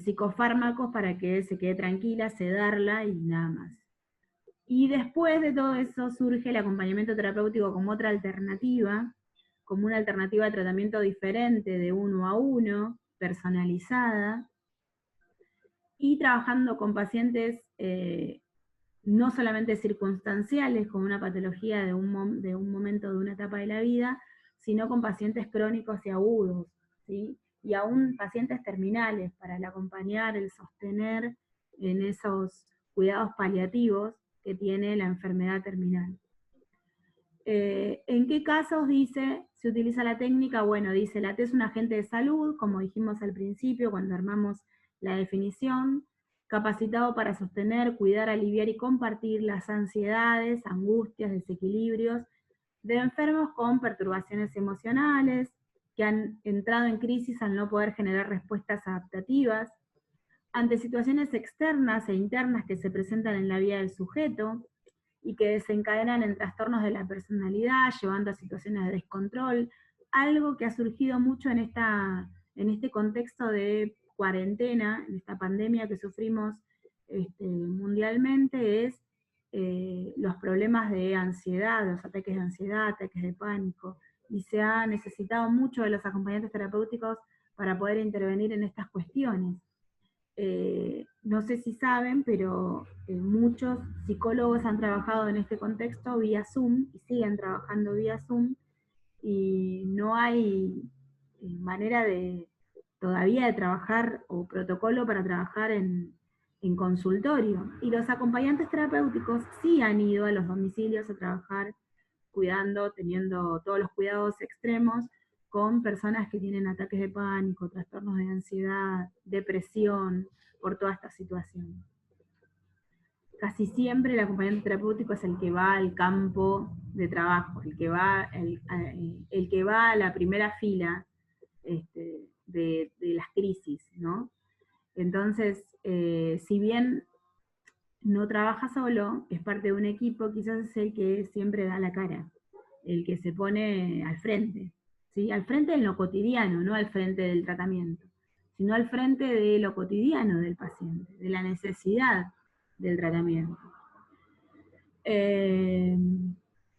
[SPEAKER 1] psicofármacos para que se quede tranquila, sedarla y nada más. Y después de todo eso surge el acompañamiento terapéutico como otra alternativa, como una alternativa de tratamiento diferente de uno a uno, personalizada, y trabajando con pacientes no solamente circunstanciales, como una patología de un momento, de una etapa de la vida, sino con pacientes crónicos y agudos, ¿sí? Y aún pacientes terminales, para el acompañar, el sostener en esos cuidados paliativos que tiene la enfermedad terminal. ¿En qué casos dice se utiliza la técnica? Bueno, dice, la T es un agente de salud, como dijimos al principio cuando armamos la definición, capacitado para sostener, cuidar, aliviar y compartir las ansiedades, angustias, desequilibrios de enfermos con perturbaciones emocionales, que han entrado en crisis al no poder generar respuestas adaptativas, ante situaciones externas e internas que se presentan en la vida del sujeto, y que desencadenan en trastornos de la personalidad, llevando a situaciones de descontrol, algo que ha surgido mucho en este contexto de cuarentena, en esta pandemia que sufrimos mundialmente, es los problemas de ansiedad, los ataques de ansiedad, ataques de pánico, y se ha necesitado mucho de los acompañantes terapéuticos para poder intervenir en estas cuestiones. No sé si saben, pero muchos psicólogos han trabajado en este contexto vía Zoom y siguen trabajando vía Zoom, y no hay manera todavía de trabajar o protocolo para trabajar en consultorio. Y los acompañantes terapéuticos sí han ido a los domicilios a trabajar cuidando, teniendo todos los cuidados extremos con personas que tienen ataques de pánico, trastornos de ansiedad, depresión, por toda esta situación. Casi siempre el acompañante terapéutico es el que va al campo de trabajo, el que va a la primera fila de las crisis, ¿no? Entonces, si bien no trabaja solo, es parte de un equipo, quizás es el que siempre da la cara, el que se pone al frente, ¿sí? Al frente en lo cotidiano, no al frente del tratamiento, sino al frente de lo cotidiano del paciente, de la necesidad del tratamiento.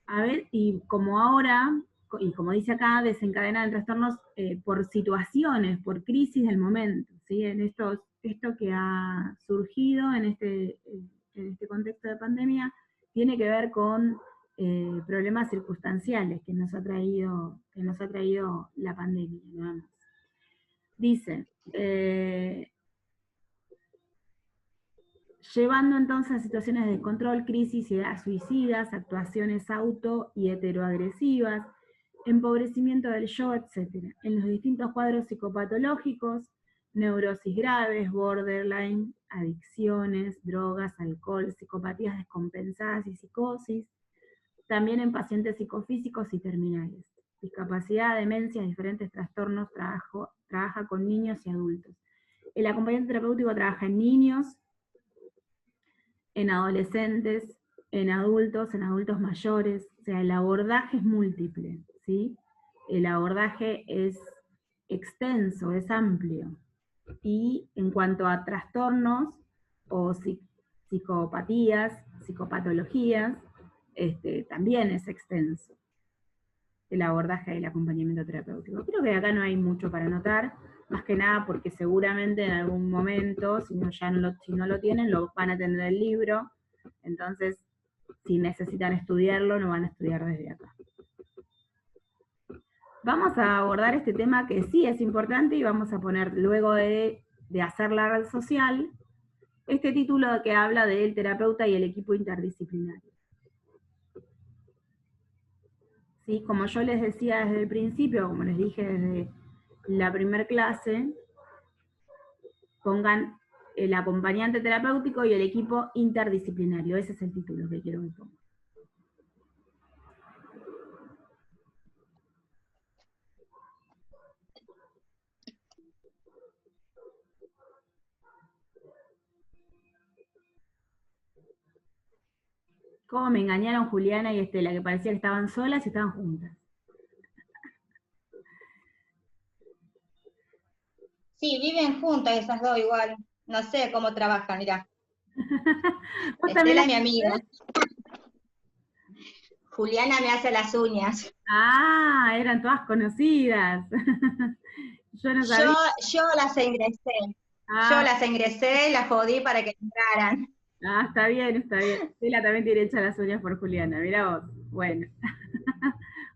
[SPEAKER 1] A ver, y como ahora, y como dice acá, desencadenan trastornos por situaciones, por crisis del momento, ¿sí? En esto que ha surgido en este contexto de pandemia, tiene que ver con problemas circunstanciales que nos ha traído la pandemia, nada más. Dice, llevando entonces a situaciones de descontrol, crisis, ideas suicidas, actuaciones auto y heteroagresivas, empobrecimiento del yo, etc. En los distintos cuadros psicopatológicos, neurosis graves, borderline, adicciones, drogas, alcohol, psicopatías descompensadas y psicosis, también en pacientes psicofísicos y terminales. Discapacidad, demencia, diferentes trastornos, trabaja con niños y adultos. El acompañante terapéutico trabaja en niños, en adolescentes, en adultos mayores, o sea, el abordaje es múltiple, ¿sí? El abordaje es extenso, es amplio. Y en cuanto a trastornos o psicopatías, psicopatologías, también es extenso el abordaje del acompañamiento terapéutico. Creo que acá no hay mucho para anotar, más que nada porque seguramente en algún momento, si no lo tienen, lo van a tener el libro, entonces si necesitan estudiarlo, lo van a estudiar desde acá. Vamos a abordar este tema que sí es importante y vamos a poner, luego de hacer la red social, este título que habla del terapeuta y el equipo interdisciplinario. ¿Sí? Como yo les decía desde el principio, como les dije desde la primera clase, pongan el acompañante terapéutico y el equipo interdisciplinario. Ese es el título que quiero que pongan. ¿Cómo me engañaron Juliana y Estela, que parecía que estaban solas y estaban juntas?
[SPEAKER 4] Sí, viven juntas esas dos igual. No sé cómo trabajan, mirá. Estela es mi amiga. Juliana me hace las uñas.
[SPEAKER 1] Ah, eran todas conocidas. Yo no sabía.
[SPEAKER 4] Yo las ingresé. Yo las ingresé y las jodí para que entraran.
[SPEAKER 1] Ah, está bien, está bien. Estela también tiene hechas las uñas por Juliana, mirá vos. Bueno.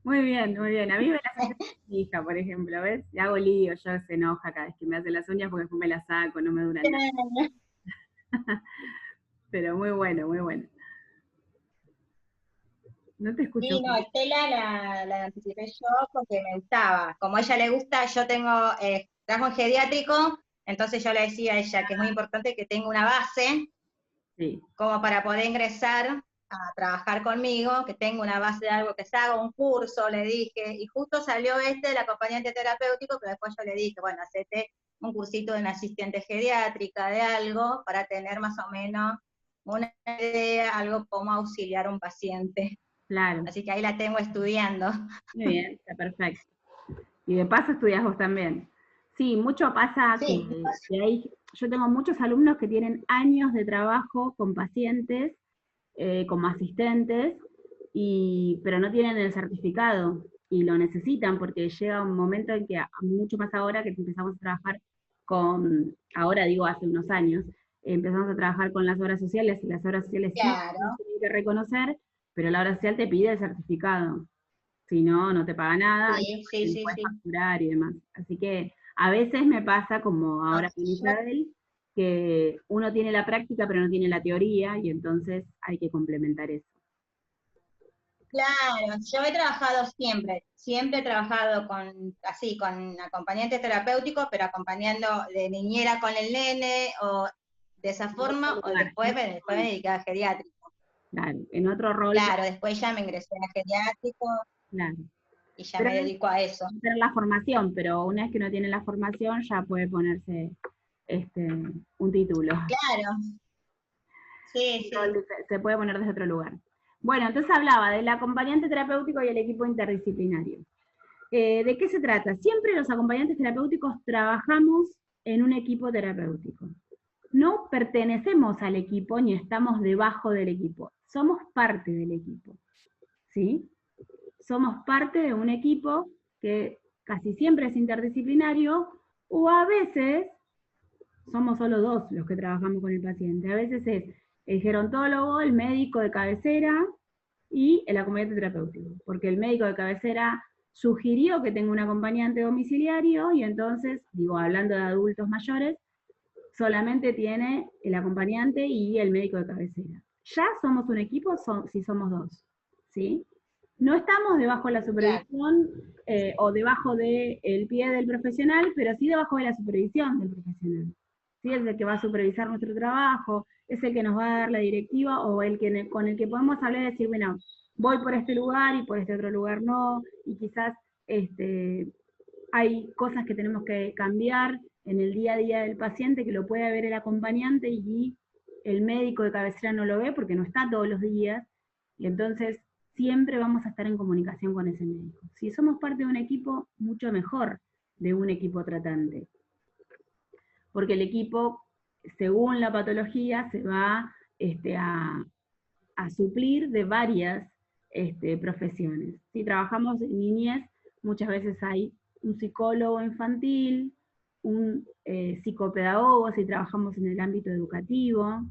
[SPEAKER 1] Muy bien, muy bien. A mí me las hace mi hija, por ejemplo, ¿ves? Le hago lío, yo se enoja cada vez que me hace las uñas porque después me las saco, no me duran nada. Pero muy bueno, muy bueno. No te escucho.
[SPEAKER 4] Sí, no, Estela la anticipé yo porque me gustaba. Como a ella le gusta, yo tengo trabajo en geriátrico, entonces yo le decía a ella que es muy importante que tenga una base,
[SPEAKER 1] Sí.
[SPEAKER 4] como para poder ingresar a trabajar conmigo, que tenga una base de algo, que se haga un curso, le dije, y justo salió del acompañante terapéutico, pero después yo le dije, bueno, hacete un cursito de una asistente geriátrica, de algo, para tener más o menos una idea, algo como auxiliar a un paciente.
[SPEAKER 1] Claro.
[SPEAKER 4] Así que ahí la tengo estudiando.
[SPEAKER 1] Muy bien, está perfecto. Y de paso estudias vos también. Sí, mucho pasa
[SPEAKER 4] Sí.
[SPEAKER 1] que yo tengo muchos alumnos que tienen años de trabajo con pacientes, como asistentes, pero no tienen el certificado, y lo necesitan porque llega un momento en que, mucho más ahora que empezamos a trabajar ahora digo hace unos años, empezamos a trabajar con las obras sociales, y las obras sociales
[SPEAKER 4] Claro.
[SPEAKER 1] sí tienen que reconocer, pero la obra social te pide el certificado. Si no, no te paga nada,
[SPEAKER 4] Sí,
[SPEAKER 1] y
[SPEAKER 4] sí,
[SPEAKER 1] puedes
[SPEAKER 4] sí.
[SPEAKER 1] facturar y demás. Así que a veces me pasa, como ahora con Isabel, que uno tiene la práctica pero no tiene la teoría, y entonces hay que complementar eso.
[SPEAKER 4] Claro, yo he trabajado siempre he trabajado con acompañantes terapéuticos, pero acompañando de niñera con el nene, o de esa forma, o después me dediqué a geriátrico.
[SPEAKER 1] Claro, en otro rol.
[SPEAKER 4] Claro, después ya me ingresé a geriátrico.
[SPEAKER 1] Claro.
[SPEAKER 4] Y ya me dedico a eso.
[SPEAKER 1] Tener la formación, pero una vez que uno tiene la formación ya puede ponerse un título.
[SPEAKER 4] Claro. Sí, sí.
[SPEAKER 1] Se puede poner desde otro lugar. Bueno, entonces hablaba del acompañante terapéutico y el equipo interdisciplinario. ¿De qué se trata? Siempre los acompañantes terapéuticos trabajamos en un equipo terapéutico. No pertenecemos al equipo ni estamos debajo del equipo. Somos parte del equipo. ¿Sí? Somos parte de un equipo que casi siempre es interdisciplinario, o a veces somos solo dos los que trabajamos con el paciente. A veces es el gerontólogo, el médico de cabecera y el acompañante terapéutico, porque el médico de cabecera sugirió que tenga un acompañante domiciliario, y entonces, hablando de adultos mayores, solamente tiene el acompañante y el médico de cabecera. Ya somos un equipo si somos dos, ¿sí? No estamos debajo de la supervisión o debajo del pie del profesional, pero sí debajo de la supervisión del profesional. ¿Sí? Es el que va a supervisar nuestro trabajo, es el que nos va a dar la directiva o con el que podemos hablar y decir, bueno, voy por este lugar y por este otro lugar no, y quizás hay cosas que tenemos que cambiar en el día a día del paciente que lo puede ver el acompañante y el médico de cabecera no lo ve porque no está todos los días, y entonces siempre vamos a estar en comunicación con ese médico. Si somos parte de un equipo, mucho mejor de un equipo tratante. Porque el equipo, según la patología, se va a suplir de varias profesiones. Si trabajamos en niñez, muchas veces hay un psicólogo infantil, un psicopedagogo, si trabajamos en el ámbito educativo,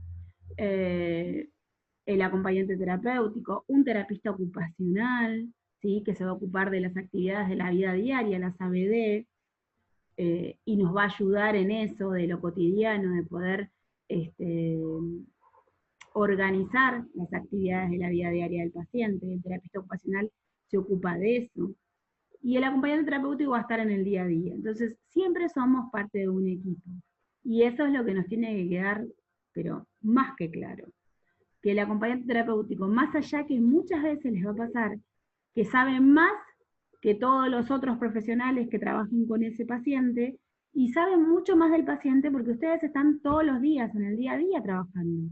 [SPEAKER 1] el acompañante terapéutico, un terapista ocupacional, ¿sí? Que se va a ocupar de las actividades de la vida diaria, las ABD, y nos va a ayudar en eso, de lo cotidiano, de poder organizar las actividades de la vida diaria del paciente. El terapista ocupacional se ocupa de eso. Y el acompañante terapéutico va a estar en el día a día. Entonces, siempre somos parte de un equipo. Y eso es lo que nos tiene que quedar, pero más que claro. Que el acompañante terapéutico, más allá que muchas veces les va a pasar, que sabe más que todos los otros profesionales que trabajan con ese paciente, y saben mucho más del paciente porque ustedes están todos los días, en el día a día trabajando.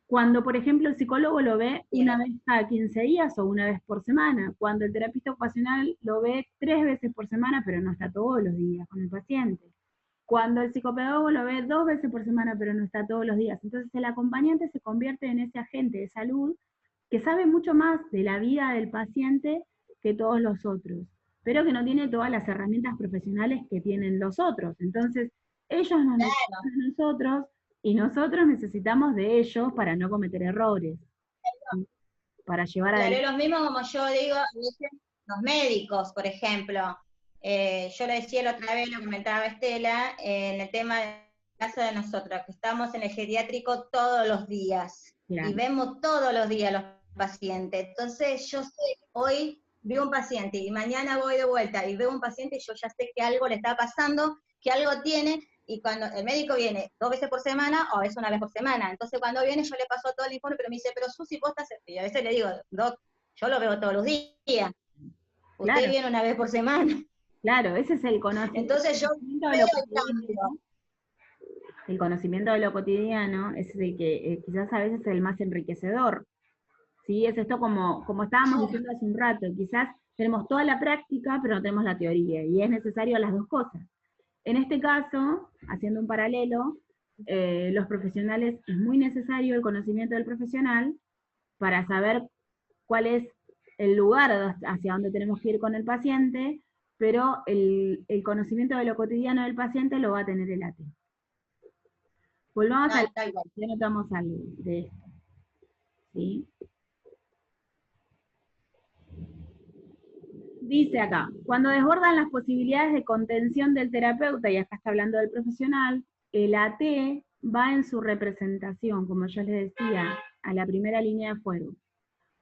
[SPEAKER 1] Cuando, por ejemplo, el psicólogo lo ve una vez cada 15 días o una vez por semana, cuando el terapista ocupacional lo ve 3 veces por semana, pero no está todos los días con el paciente. Cuando el psicopedagogo lo ve 2 veces por semana, pero no está todos los días. Entonces el acompañante se convierte en ese agente de salud que sabe mucho más de la vida del paciente que todos los otros, pero que no tiene todas las herramientas profesionales que tienen los otros. Entonces, ellos nos necesitan a nosotros, y nosotros necesitamos de ellos para no cometer errores, ¿sí? Para llevar
[SPEAKER 4] Claro,
[SPEAKER 1] adelante.
[SPEAKER 4] lo mismo como yo digo, a veces los médicos, por ejemplo. Yo le decía la otra vez, lo comentaba Estela, en el tema del caso de nosotros, que estamos en el geriátrico todos los días,
[SPEAKER 1] Claro.
[SPEAKER 4] y vemos todos los días a los pacientes. Entonces yo sé, hoy veo un paciente, y mañana voy de vuelta, y veo un paciente, y yo ya sé que algo le está pasando, que algo tiene, y cuando el médico viene 2 veces por semana, o es una vez por semana, entonces cuando viene yo le paso todo el informe, pero me dice, pero Susi, vos estás, y a veces le digo, Doc, yo lo veo todos los días, usted
[SPEAKER 1] Claro.
[SPEAKER 4] viene una vez por semana.
[SPEAKER 1] Claro, ese es el conocimiento.
[SPEAKER 4] Entonces yo
[SPEAKER 1] de lo cotidiano. El conocimiento de lo cotidiano es el que quizás a veces es el más enriquecedor. ¿Sí? Es esto como estábamos diciendo hace un rato, quizás tenemos toda la práctica, pero no tenemos la teoría, y es necesario las dos cosas. En este caso, haciendo un paralelo, los profesionales, es muy necesario el conocimiento del profesional para saber cuál es el lugar hacia donde tenemos que ir con el paciente, pero el conocimiento de lo cotidiano del paciente lo va a tener el AT. Volvamos al ya notamos algo de esto. ¿Sí? Dice acá, cuando desbordan las posibilidades de contención del terapeuta, y acá está hablando del profesional, el AT va en su representación, como yo les decía, a la primera línea de fuego,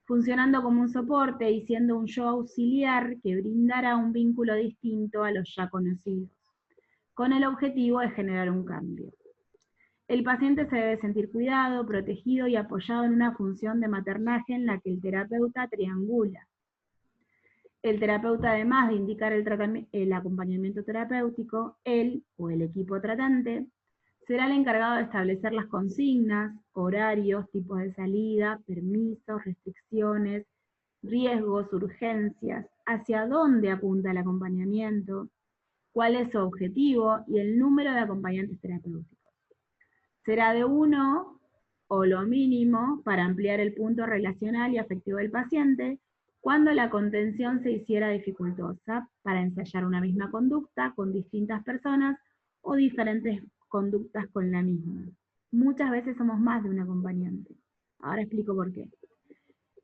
[SPEAKER 1] funcionando como un soporte y siendo un yo auxiliar que brindará un vínculo distinto a los ya conocidos, con el objetivo de generar un cambio. El paciente se debe sentir cuidado, protegido y apoyado en una función de maternaje en la que el terapeuta triangula. El terapeuta, además de indicar el acompañamiento terapéutico, él o el equipo tratante será el encargado de establecer las consignas, horarios, tipos de salida, permisos, restricciones, riesgos, urgencias, hacia dónde apunta el acompañamiento, cuál es su objetivo y el número de acompañantes terapéuticos. Será de 1 o lo mínimo para ampliar el punto relacional y afectivo del paciente cuando la contención se hiciera dificultosa para ensayar una misma conducta con distintas personas o diferentes conductas con la misma. Muchas veces somos más de un acompañante. Ahora explico por qué.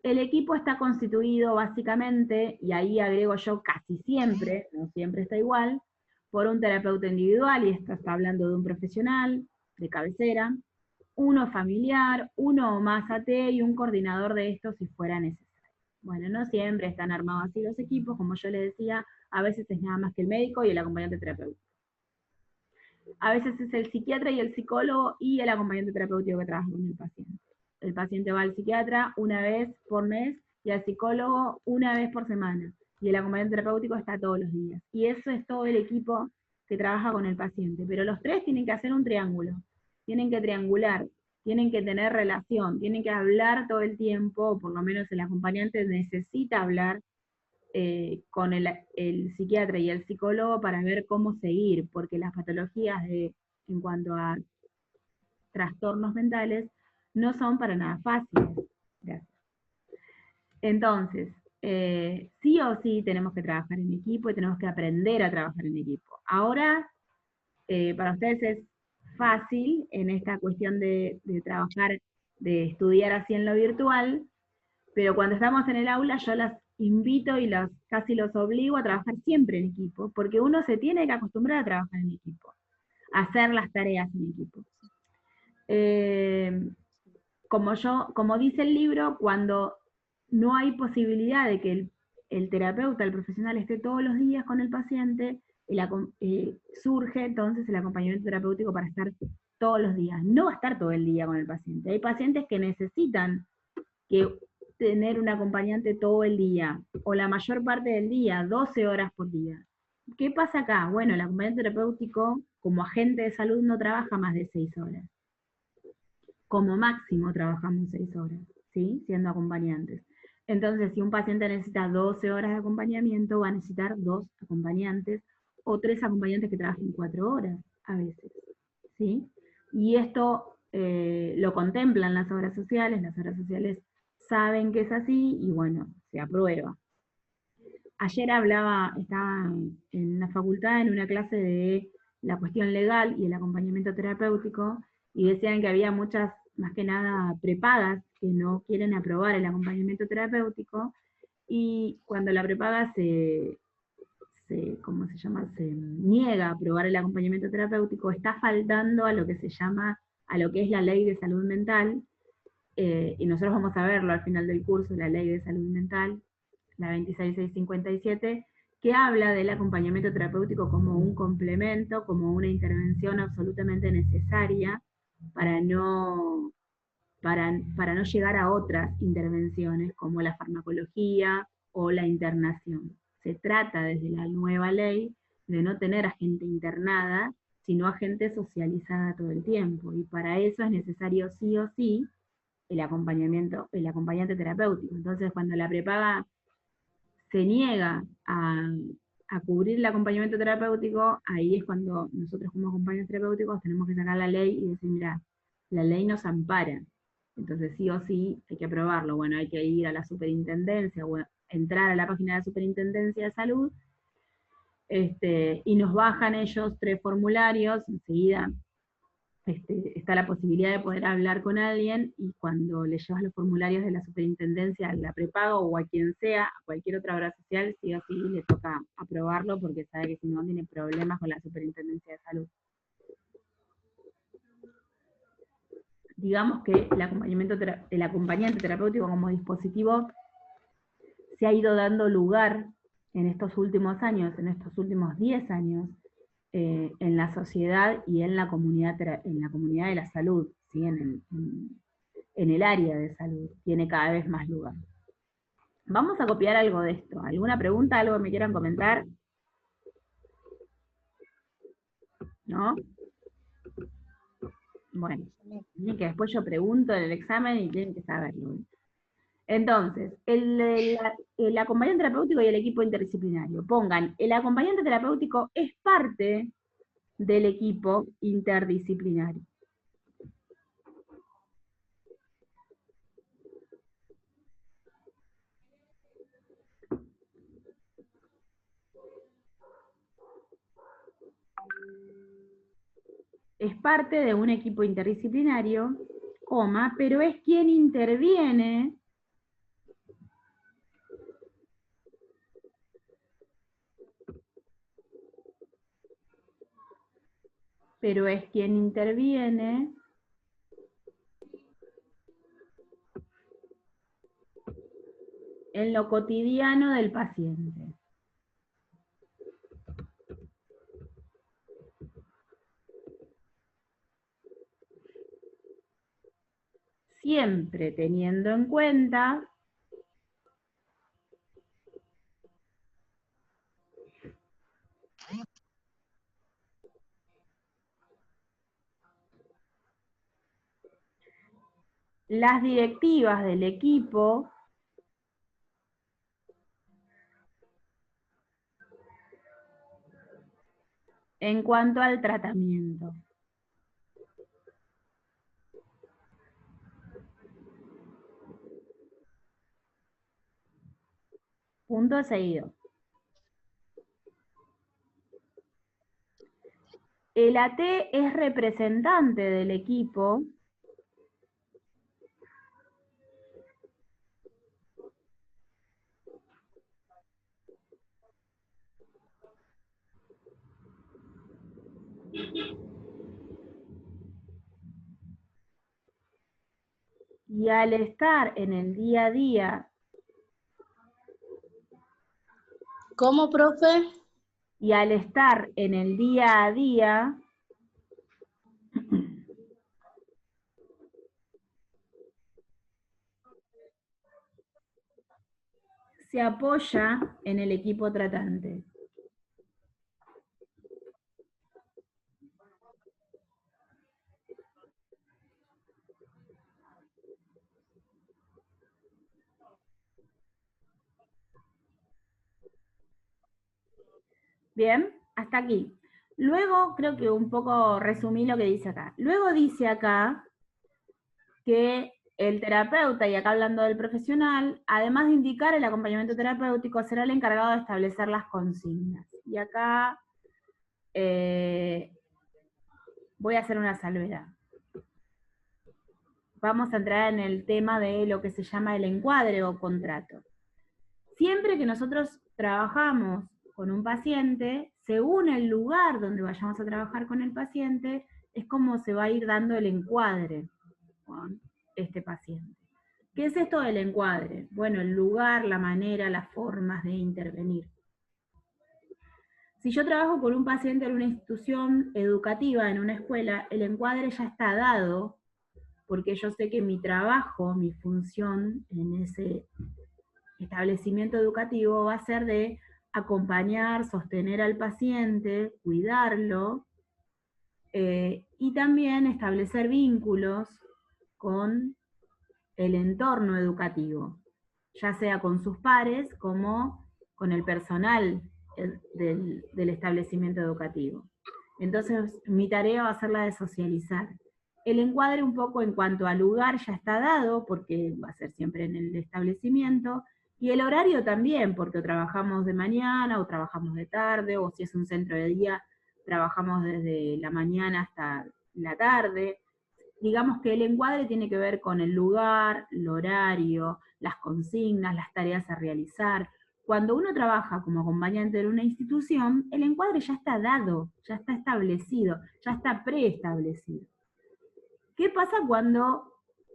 [SPEAKER 1] El equipo está constituido básicamente, y ahí agrego yo casi siempre, no siempre está igual, por un terapeuta individual, y esto está hablando de un profesional, de cabecera, uno familiar, uno o más AT y un coordinador de estos si fuera necesario. Bueno, no siempre están armados así los equipos, como yo les decía, a veces es nada más que el médico y el acompañante terapéutico. A veces es el psiquiatra y el psicólogo y el acompañante terapéutico que trabaja con el paciente. El paciente va al psiquiatra una vez por mes y al psicólogo una vez por semana. Y el acompañante terapéutico está todos los días. Y eso es todo el equipo que trabaja con el paciente. Pero los tres tienen que hacer un triángulo. Tienen que triangular, tienen que tener relación, tienen que hablar todo el tiempo, o por lo menos el acompañante necesita hablar con el psiquiatra y el psicólogo para ver cómo seguir, porque las patologías en cuanto a trastornos mentales no son para nada fáciles. Gracias. Entonces, sí o sí tenemos que trabajar en equipo y tenemos que aprender a trabajar en equipo. Ahora, para ustedes es fácil en esta cuestión de trabajar, de estudiar así en lo virtual, pero cuando estamos en el aula yo las invito y casi los obligo a trabajar siempre en equipo, porque uno se tiene que acostumbrar a trabajar en equipo, a hacer las tareas en equipo. Como dice el libro, cuando no hay posibilidad de que el terapeuta, el profesional, esté todos los días con el paciente, surge entonces el acompañamiento terapéutico para estar todos los días. No va a estar todo el día con el paciente. Hay pacientes que necesitan tener un acompañante todo el día, o la mayor parte del día, 12 horas por día. ¿Qué pasa acá? Bueno, el acompañante terapéutico, como agente de salud, no trabaja más de 6 horas. Como máximo trabajamos 6 horas, ¿sí? Siendo acompañantes. Entonces, si un paciente necesita 12 horas de acompañamiento, va a necesitar 2 acompañantes, o 3 acompañantes que trabajen 4 horas, a veces, ¿sí? Y esto lo contemplan las obras sociales saben que es así, y bueno, se aprueba. Ayer estaba en la facultad en una clase de la cuestión legal y el acompañamiento terapéutico, y decían que había muchas, más que nada, prepagas que no quieren aprobar el acompañamiento terapéutico, y cuando la prepaga ¿cómo se llama? Se niega a aprobar el acompañamiento terapéutico, está faltando a lo que se llama, a lo que es la ley de salud mental, y nosotros vamos a verlo al final del curso, la ley de salud mental, la 26657, que habla del acompañamiento terapéutico como un complemento, como una intervención absolutamente necesaria para no llegar a otras intervenciones como la farmacología o la internación. Se trata desde la nueva ley de no tener a gente internada, sino a gente socializada todo el tiempo, y para eso es necesario sí o sí el acompañante terapéutico. Entonces, cuando la prepaga se niega a cubrir el acompañamiento terapéutico, ahí es cuando nosotros como acompañantes terapéuticos tenemos que sacar la ley y decir, mira, la ley nos ampara, entonces sí o sí hay que aprobarlo. Bueno, hay que ir a la superintendencia o entrar a la página de la superintendencia de salud, y nos bajan ellos 3 formularios, enseguida está la posibilidad de poder hablar con alguien, y cuando le llevas los formularios de la superintendencia a la prepaga o a quien sea, a cualquier otra obra social, sí o sí le toca aprobarlo, porque sabe que si no tiene problemas con la superintendencia de salud. Digamos que el acompañante terapéutico como dispositivo se ha ido dando lugar en estos últimos años, en estos últimos 10 años, en la sociedad y en la comunidad de la salud, ¿sí? en el área de salud, tiene cada vez más lugar. Vamos a copiar algo de esto. ¿Alguna pregunta, algo que me quieran comentar? ¿No? Bueno, y que después yo pregunto en el examen y tienen que saberlo. Entonces, el acompañante terapéutico y el equipo interdisciplinario. Pongan, el acompañante terapéutico es parte del equipo interdisciplinario. Es parte de un equipo interdisciplinario, pero es quien interviene pero es quien interviene en lo cotidiano del paciente. Siempre teniendo en cuenta las directivas del equipo en cuanto al tratamiento. Punto seguido. El AT es representante del equipo y al estar en el día a día,
[SPEAKER 3] ¿Cómo, profe?
[SPEAKER 1] y al estar en el día a día, se apoya en el equipo tratante. Bien, hasta aquí. Luego, creo que un poco resumí lo que dice acá. Luego dice acá que el terapeuta, y acá hablando del profesional, además de indicar el acompañamiento terapéutico, será el encargado de establecer las consignas. Y acá voy a hacer una salvedad. Vamos a entrar en el tema de lo que se llama el encuadre o contrato. Siempre que nosotros trabajamos con un paciente, según el lugar donde vayamos a trabajar con el paciente, es como se va a ir dando el encuadre con este paciente. ¿Qué es esto del encuadre? Bueno, el lugar, la manera, las formas de intervenir. Si yo trabajo con un paciente en una institución educativa, en una escuela, el encuadre ya está dado, porque yo sé que mi trabajo, mi función en ese establecimiento educativo va a ser de acompañar, sostener al paciente, cuidarlo, y también establecer vínculos con el entorno educativo, ya sea con sus pares como con el personal del establecimiento educativo. Entonces, mi tarea va a ser la de socializar. El encuadre un poco en cuanto al lugar ya está dado, porque va a ser siempre en el establecimiento, y el horario también, porque trabajamos de mañana o trabajamos de tarde, o si es un centro de día, trabajamos desde la mañana hasta la tarde. Digamos que el encuadre tiene que ver con el lugar, el horario, las consignas, las tareas a realizar. Cuando uno trabaja como acompañante de una institución, el encuadre ya está dado, ya está establecido, ya está preestablecido. ¿Qué pasa cuando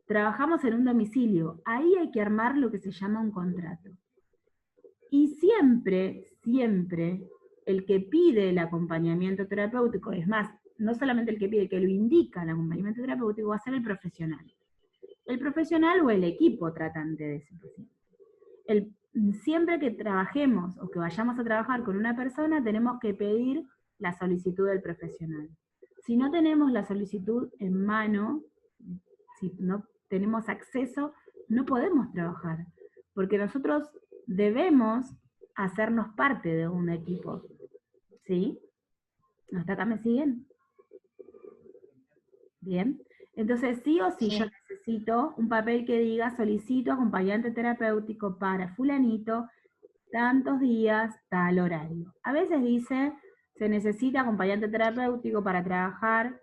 [SPEAKER 1] trabajamos en un domicilio? Ahí hay que armar lo que se llama un contrato. Y siempre, siempre, el que pide el acompañamiento terapéutico, es más, no solamente el que pide, que lo indica el acompañamiento terapéutico, va a ser el profesional. El profesional o el equipo tratante de ese paciente. Siempre que trabajemos o que vayamos a trabajar con una persona, tenemos que pedir la solicitud del profesional. Si no tenemos la solicitud en mano, si no tenemos acceso, no podemos trabajar, porque nosotros debemos hacernos parte de un equipo. ¿Sí? ¿Hasta acá me siguen? Bien. Entonces, sí o sí, yo necesito un papel que diga, solicito acompañante terapéutico para fulanito, tantos días, tal horario. A veces dice, se necesita acompañante terapéutico para trabajar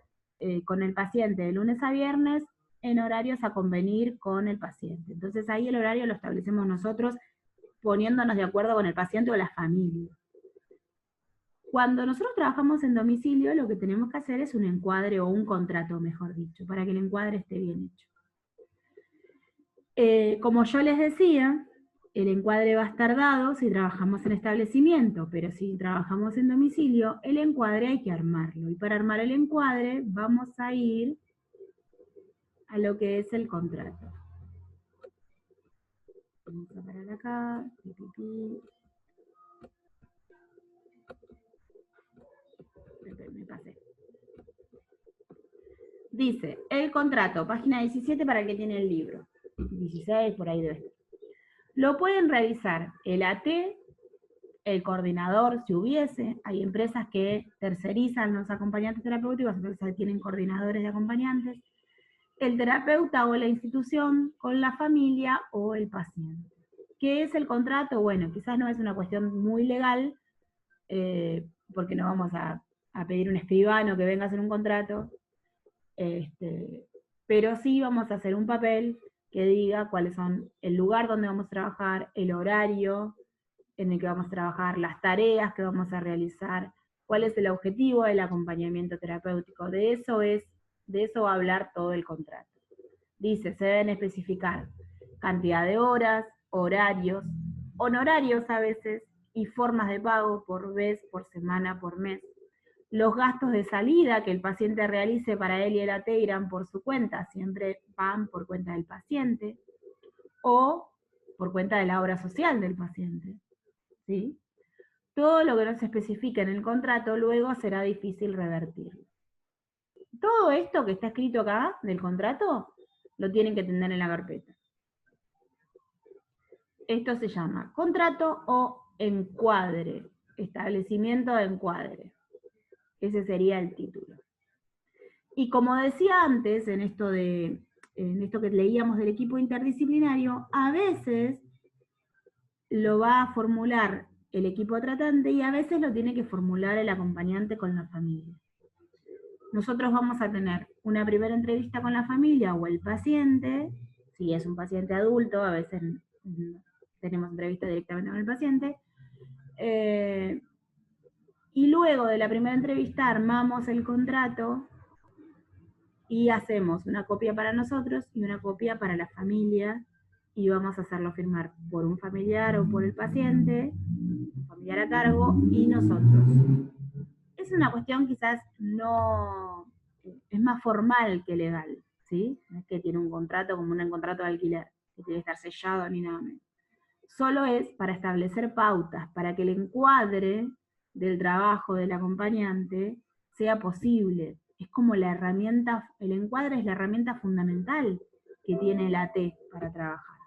[SPEAKER 1] con el paciente de lunes a viernes en horarios a convenir con el paciente. Entonces ahí el horario lo establecemos nosotros poniéndonos de acuerdo con el paciente o la familia. Cuando nosotros trabajamos en domicilio, lo que tenemos que hacer es un encuadre o un contrato, mejor dicho, para que el encuadre esté bien hecho. Como yo les decía, el encuadre va a estar dado si trabajamos en establecimiento, pero si trabajamos en domicilio, el encuadre hay que armarlo. Y para armar el encuadre vamos a ir a lo que es el contrato. Vamos a parar acá. Me pasé. Dice, el contrato, página 17 para el que tiene el libro. 16, por ahí debe estar. Lo pueden revisar el AT, el coordinador, si hubiese. Hay empresas que tercerizan los acompañantes terapéuticos, empresas que tienen coordinadores de acompañantes. El terapeuta o la institución con la familia o el paciente. ¿Qué es el contrato? Bueno, quizás no es una cuestión muy legal, porque no vamos a pedir un escribano que venga a hacer un contrato, pero sí vamos a hacer un papel que diga cuáles son el lugar donde vamos a trabajar, el horario en el que vamos a trabajar, las tareas que vamos a realizar, cuál es el objetivo del acompañamiento terapéutico. De eso va a hablar todo el contrato. Dice, se deben especificar cantidad de horas, horarios, honorarios a veces, y formas de pago por vez, por semana, por mes. Los gastos de salida que el paciente realice para él y el AT irán por su cuenta, siempre van por cuenta del paciente, o por cuenta de la obra social del paciente. ¿Sí? Todo lo que no se especifica en el contrato luego será difícil revertirlo. Todo esto que está escrito acá del contrato lo tienen que tener en la carpeta. Esto se llama contrato o encuadre, establecimiento de encuadre. Ese sería el título. Y como decía antes, en esto que leíamos del equipo interdisciplinario, a veces lo va a formular el equipo tratante y a veces lo tiene que formular el acompañante con la familia. Nosotros vamos a tener una primera entrevista con la familia o el paciente, si es un paciente adulto, a veces tenemos entrevista directamente con el paciente, y luego de la primera entrevista armamos el contrato y hacemos una copia para nosotros y una copia para la familia, y vamos a hacerlo firmar por un familiar o por el paciente, un familiar a cargo, y nosotros. Es una cuestión quizás no, es más formal que legal, ¿sí? No es que tiene un contrato como un contrato de alquiler, que tiene que estar sellado ni nada menos. Solo es para establecer pautas, para que el encuadre del trabajo del acompañante sea posible. Es como la herramienta, el encuadre es la herramienta fundamental que tiene el AT para trabajar.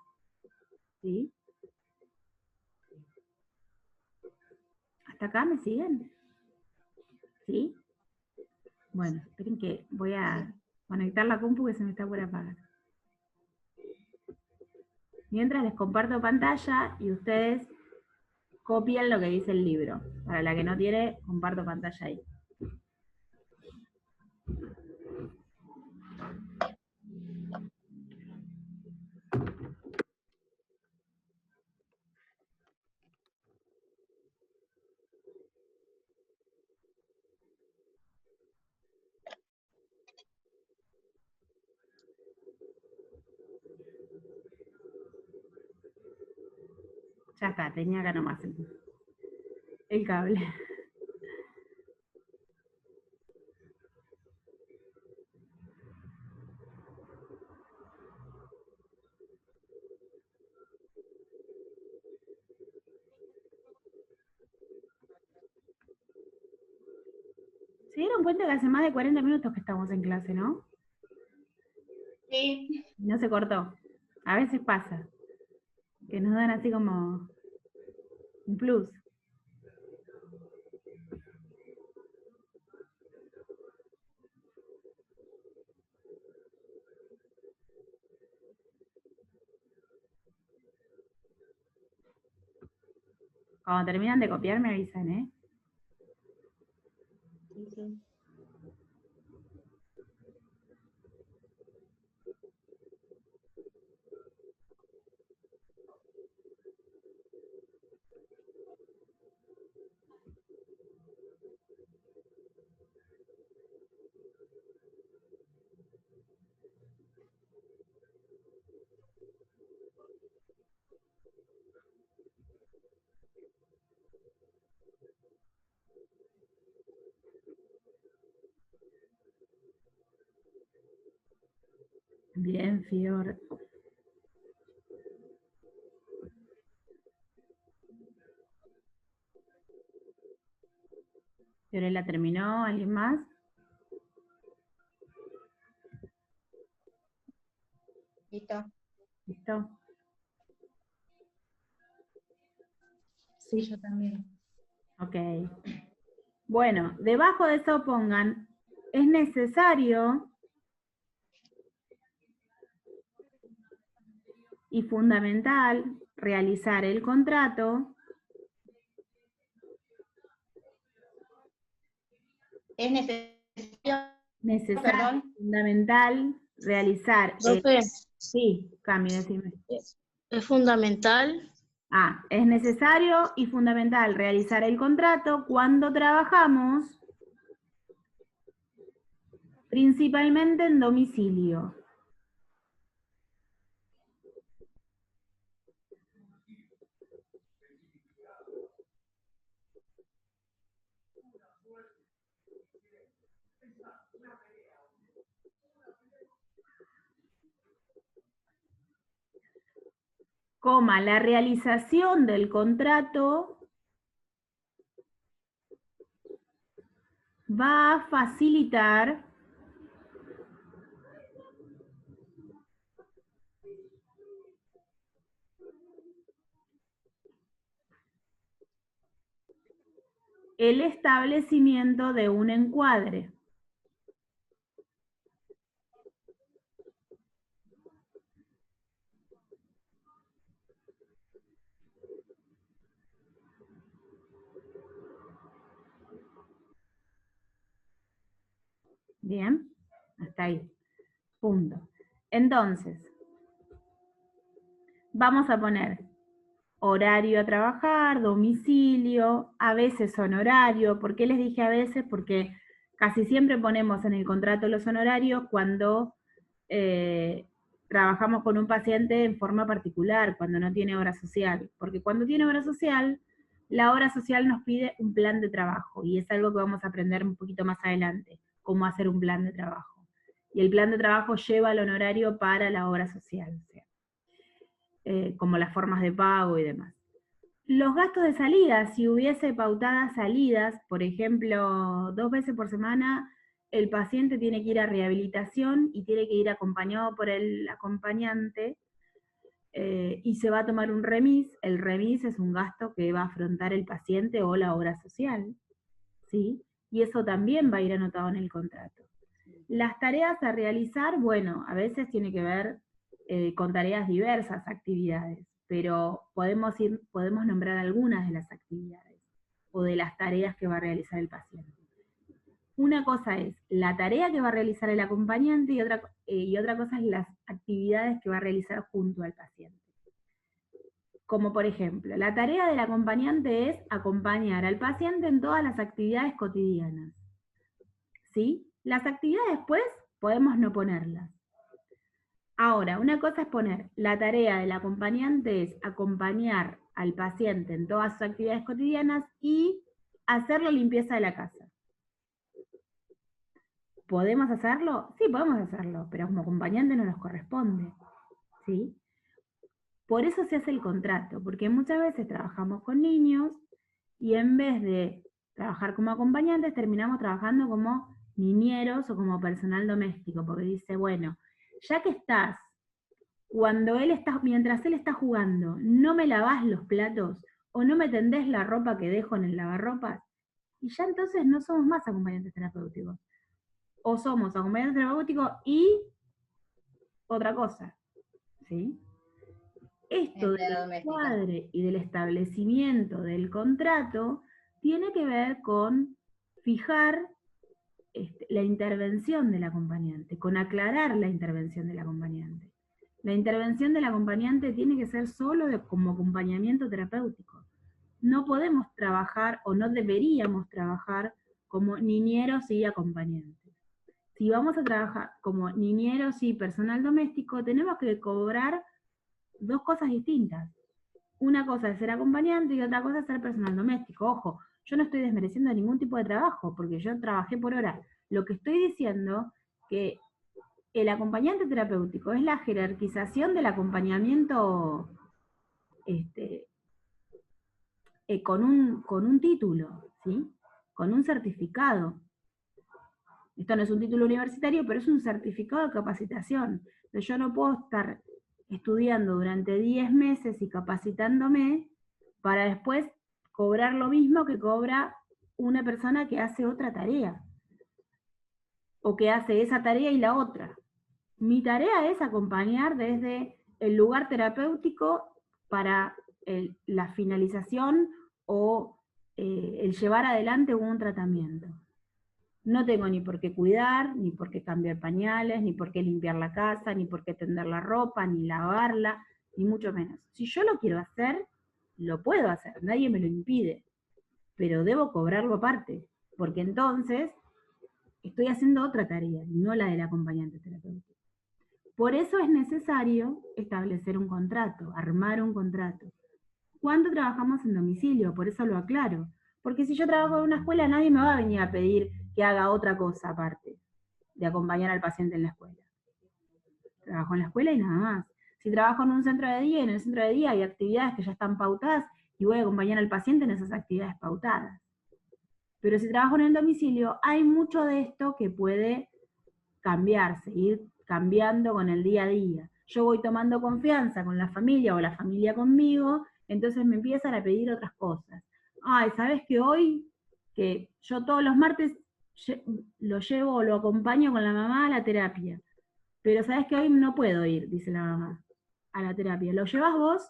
[SPEAKER 1] ¿Sí? ¿Hasta acá me siguen? ¿Sí? Bueno, esperen que voy a conectar la compu que se me está por apagar. Mientras les comparto pantalla y ustedes copian lo que dice el libro. Para la que no tiene, comparto pantalla ahí. Ya está, tenía acá nomás el cable. Se dieron cuenta que hace más de 40 minutos que estamos en clase, ¿no?
[SPEAKER 4] Sí.
[SPEAKER 1] No se cortó. A veces pasa. Que nos dan así como un plus. Cuando terminan de copiar me avisan, ¿eh?
[SPEAKER 4] Sí, sí.
[SPEAKER 1] Bien, Fior. Fiorella terminó, ¿alguien más?
[SPEAKER 4] Listo.
[SPEAKER 1] ¿Listo?
[SPEAKER 5] Sí, yo también.
[SPEAKER 1] Ok. Bueno, debajo de eso pongan, es necesario y fundamental realizar el contrato.
[SPEAKER 4] Es necesario,
[SPEAKER 1] Necesario,
[SPEAKER 4] perdón.
[SPEAKER 1] fundamental realizar.
[SPEAKER 3] Profe,
[SPEAKER 1] Sí, Cami, decime.
[SPEAKER 3] es fundamental.
[SPEAKER 1] Es necesario y fundamental realizar el contrato cuando trabajamos principalmente en domicilio. Coma, la realización del contrato va a facilitar el establecimiento de un encuadre. Bien, hasta ahí. Punto. Entonces, vamos a poner horario a trabajar, domicilio, a veces honorario. ¿Por qué les dije a veces? Porque casi siempre ponemos en el contrato los honorarios cuando trabajamos con un paciente en forma particular, cuando no tiene obra social. Porque cuando tiene obra social, la obra social nos pide un plan de trabajo, y es algo que vamos a aprender un poquito más adelante, cómo hacer un plan de trabajo. Y el plan de trabajo lleva el honorario para la obra social, o sea, como las formas de pago y demás. Los gastos de salida, si hubiese pautadas salidas, por ejemplo, 2 veces por semana, el paciente tiene que ir a rehabilitación y tiene que ir acompañado por el acompañante, y se va a tomar un remis. El remis es un gasto que va a afrontar el paciente o la obra social, ¿sí? Y eso también va a ir anotado en el contrato. Las tareas a realizar, bueno, a veces tiene que ver con tareas diversas, actividades, pero podemos nombrar algunas de las actividades o de las tareas que va a realizar el paciente. Una cosa es la tarea que va a realizar el acompañante y otra cosa es las actividades que va a realizar junto al paciente. Como por ejemplo, la tarea del acompañante es acompañar al paciente en todas las actividades cotidianas. ¿Sí? Las actividades después podemos no ponerlas. Ahora, una cosa es poner, la tarea del acompañante es acompañar al paciente en todas sus actividades cotidianas y hacer la limpieza de la casa. ¿Podemos hacerlo? Sí, podemos hacerlo, pero como acompañante no nos corresponde, ¿sí? Por eso se hace el contrato, porque muchas veces trabajamos con niños y en vez de trabajar como acompañantes terminamos trabajando como niñeros o como personal doméstico, porque dice, bueno, ya que estás, mientras él está jugando, no me lavás los platos o no me tendés la ropa que dejo en el lavarropas, y ya entonces no somos más acompañantes terapéuticos. O somos acompañantes terapéuticos y otra cosa, ¿sí? Esto del encuadre y del establecimiento del contrato tiene que ver con fijar la intervención del acompañante, con aclarar la intervención del acompañante. La intervención del acompañante tiene que ser solo como acompañamiento terapéutico. No podemos trabajar o no deberíamos trabajar como niñeros y acompañantes. Si vamos a trabajar como niñeros y personal doméstico, tenemos que cobrar dos cosas distintas. Una cosa es ser acompañante y otra cosa es ser personal doméstico. Ojo, yo no estoy desmereciendo ningún tipo de trabajo, porque yo trabajé por hora. Lo que estoy diciendo que el acompañante terapéutico es la jerarquización del acompañamiento con un título, ¿sí? Con un certificado. Esto no es un título universitario, pero es un certificado de capacitación. Entonces yo no puedo estar estudiando durante 10 meses y capacitándome para después cobrar lo mismo que cobra una persona que hace otra tarea, o que hace esa tarea y la otra. Mi tarea es acompañar desde el lugar terapéutico para la finalización o el llevar adelante un tratamiento. No tengo ni por qué cuidar, ni por qué cambiar pañales, ni por qué limpiar la casa, ni por qué tender la ropa, ni lavarla, ni mucho menos. Si yo lo quiero hacer, lo puedo hacer, nadie me lo impide, pero debo cobrarlo aparte, porque entonces estoy haciendo otra tarea, no la del acompañante terapéutico. Por eso es necesario establecer un contrato, armar un contrato. ¿Cuándo trabajamos en domicilio? Por eso lo aclaro. Porque si yo trabajo en una escuela, nadie me va a venir a pedir que haga otra cosa aparte de acompañar al paciente en la escuela. Trabajo en la escuela y nada más. Si trabajo en un centro de día, en el centro de día hay actividades que ya están pautadas y voy a acompañar al paciente en esas actividades pautadas. Pero si trabajo en el domicilio, hay mucho de esto que puede cambiarse, ir cambiando con el día a día. Yo voy tomando confianza con la familia o la familia conmigo, entonces me empiezan a pedir otras cosas. Ay, ¿sabes que hoy, que yo todos los martes lo llevo o lo acompaño con la mamá a la terapia? Pero ¿sabes que hoy no puedo ir? Dice la mamá, a la terapia. ¿Lo llevas vos?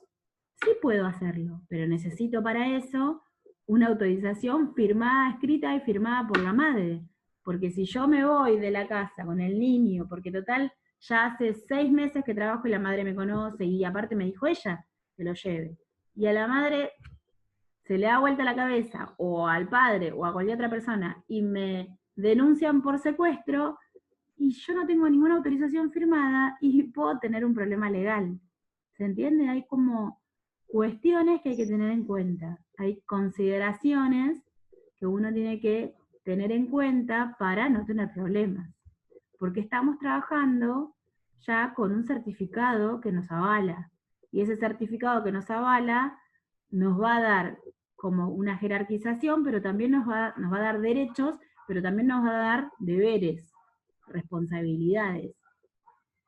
[SPEAKER 1] Sí puedo hacerlo, pero necesito para eso una autorización firmada, escrita y firmada por la madre. Porque si yo me voy de la casa con el niño, porque total, ya hace 6 meses que trabajo y la madre me conoce, y aparte me dijo ella que lo lleve. Y a la madre se le da vuelta la cabeza, o al padre, o a cualquier otra persona, y me denuncian por secuestro, y yo no tengo ninguna autorización firmada, y puedo tener un problema legal. ¿Se entiende? Hay como cuestiones que hay que tener en cuenta. Hay consideraciones que uno tiene que tener en cuenta para no tener problemas. Porque estamos trabajando ya con un certificado que nos avala. Y ese certificado que nos avala nos va a dar como una jerarquización, pero también nos va a dar derechos, pero también nos va a dar deberes, responsabilidades.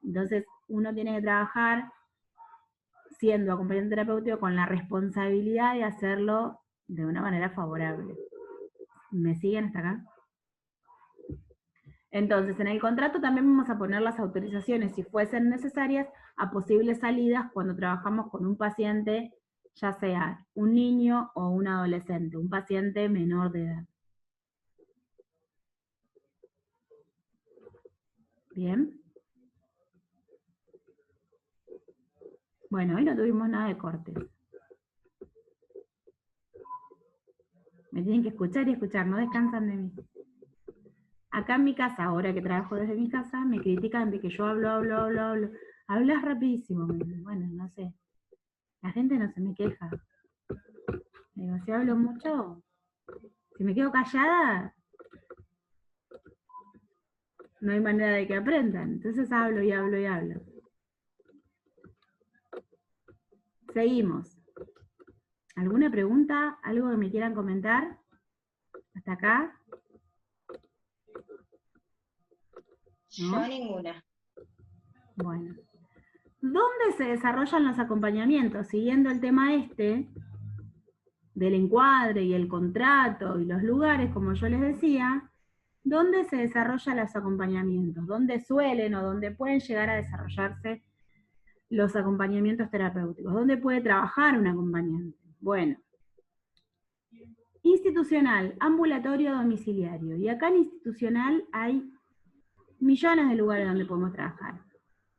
[SPEAKER 1] Entonces uno tiene que trabajar siendo acompañante terapéutico con la responsabilidad de hacerlo de una manera favorable. ¿Me siguen hasta acá? Entonces, en el contrato también vamos a poner las autorizaciones, si fuesen necesarias, a posibles salidas cuando trabajamos con un paciente, ya sea un niño o un adolescente, un paciente menor de edad. ¿Bien? Bueno, hoy no tuvimos nada de cortes. Me tienen que escuchar y escuchar, no descansan de mí. Acá en mi casa, ahora que trabajo desde mi casa, me critican de que yo hablo. Hablas rapidísimo. Bueno, no sé. La gente no se me queja. Digo, si hablo mucho, si me quedo callada, no hay manera de que aprendan. Entonces hablo y hablo. Seguimos. ¿Alguna pregunta? ¿Algo que me quieran comentar? ¿Hasta acá? ¿No?
[SPEAKER 4] Yo ninguna.
[SPEAKER 1] Bueno. ¿Dónde se desarrollan los acompañamientos? Siguiendo el tema del encuadre y el contrato y los lugares, como yo les decía, ¿dónde se desarrollan los acompañamientos? ¿Dónde suelen o dónde pueden llegar a desarrollarse los acompañamientos terapéuticos? ¿Dónde puede trabajar un acompañante? Bueno, institucional, ambulatorio, domiciliario. Y acá en institucional hay millones de lugares donde podemos trabajar.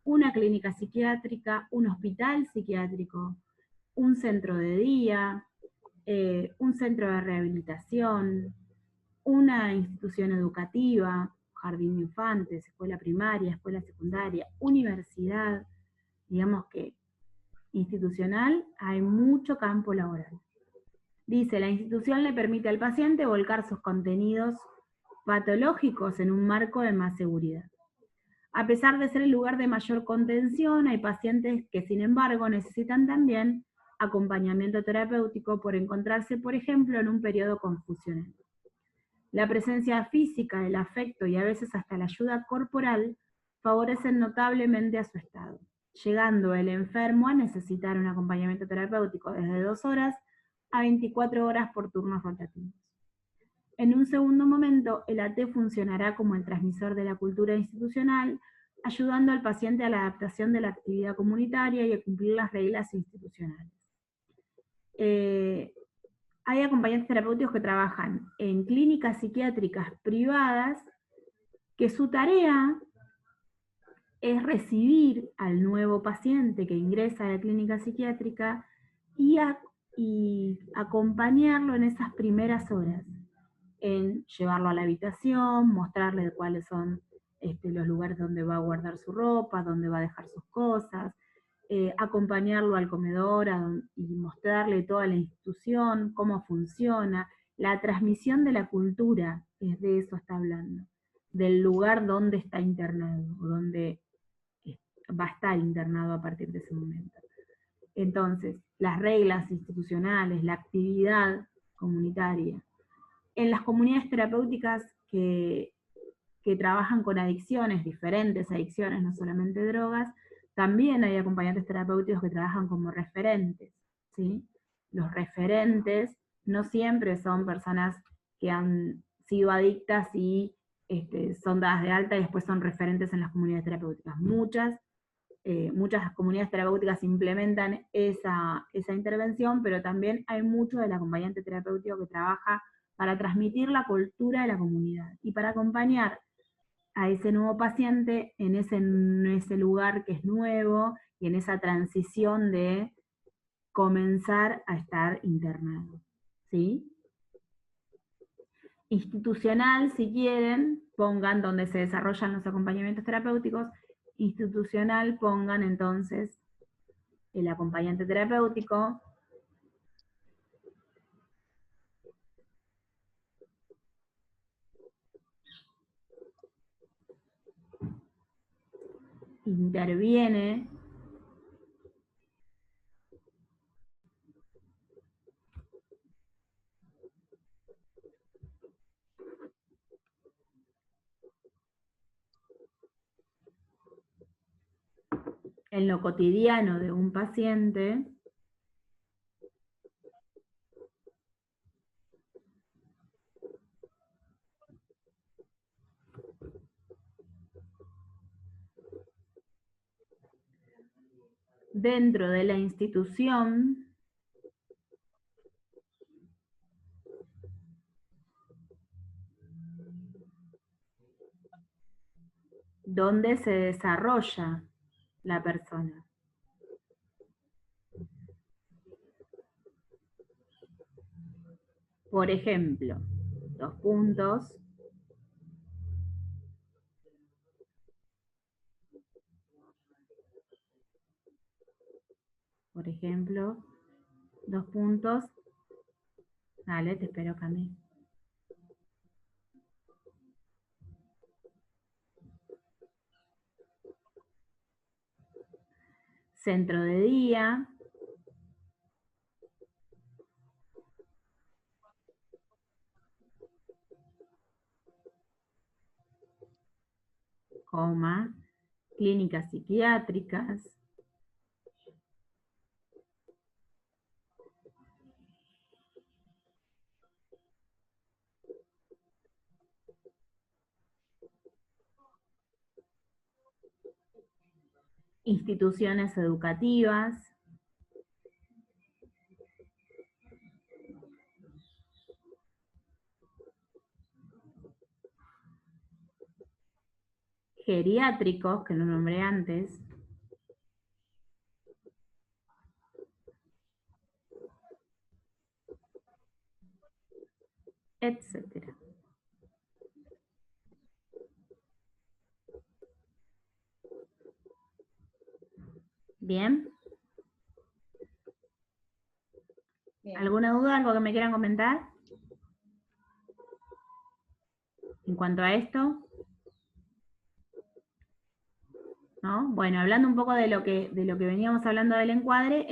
[SPEAKER 1] Una clínica psiquiátrica, un hospital psiquiátrico, un centro de día, un centro de rehabilitación, una institución educativa, jardín de infantes, escuela primaria, escuela secundaria, universidad. Digamos que institucional hay mucho campo laboral. Dice, la institución le permite al paciente volcar sus contenidos patológicos en un marco de más seguridad. A pesar de ser el lugar de mayor contención, hay pacientes que, sin embargo, necesitan también acompañamiento terapéutico por encontrarse, por ejemplo, en un periodo confusional. La presencia física, el afecto y a veces hasta la ayuda corporal favorecen notablemente a su estado, llegando el enfermo a necesitar un acompañamiento terapéutico desde 2 horas a 24 horas por turnos rotativos. En un segundo momento, el AT funcionará como el transmisor de la cultura institucional, ayudando al paciente a la adaptación de la actividad comunitaria y a cumplir las reglas institucionales. Hay acompañantes terapéuticos que trabajan en clínicas psiquiátricas privadas, que su tarea es recibir al nuevo paciente que ingresa a la clínica psiquiátrica y acompañarlo en esas primeras horas, en llevarlo a la habitación, mostrarle cuáles son los lugares donde va a guardar su ropa, donde va a dejar sus cosas, acompañarlo al comedor y mostrarle toda la institución, cómo funciona, la transmisión de la cultura, es de eso está hablando, del lugar donde está internado, o donde va a estar internado a partir de ese momento. Entonces, las reglas institucionales, la actividad comunitaria. En las comunidades terapéuticas que trabajan con adicciones, diferentes adicciones, no solamente drogas, también hay acompañantes terapéuticos que trabajan como referentes, ¿sí? Los referentes no siempre son personas que han sido adictas y son dadas de alta y después son referentes en las comunidades terapéuticas. Muchas comunidades terapéuticas implementan esa intervención, pero también hay mucho del acompañante terapéutico que trabaja para transmitir la cultura de la comunidad y para acompañar a ese nuevo paciente en ese lugar que es nuevo y en esa transición de comenzar a estar internado, ¿sí? Institucional, si quieren, pongan donde se desarrollan los acompañamientos terapéuticos. Institucional, pongan entonces el acompañante terapéutico. Interviene en lo cotidiano de un paciente, dentro de la institución, donde se desarrolla la persona. Por ejemplo, 2 puntos. Por ejemplo, 2 puntos. Dale, te espero, Cami. Centro de día. Coma. Clínicas psiquiátricas. Instituciones educativas. Geriátricos, que lo nombré antes. Etcétera. ¿Bien?
[SPEAKER 4] Bien.
[SPEAKER 1] ¿Alguna duda, algo que me quieran comentar? En cuanto a esto. ¿no? Bueno, hablando un poco de lo que veníamos hablando del encuadre,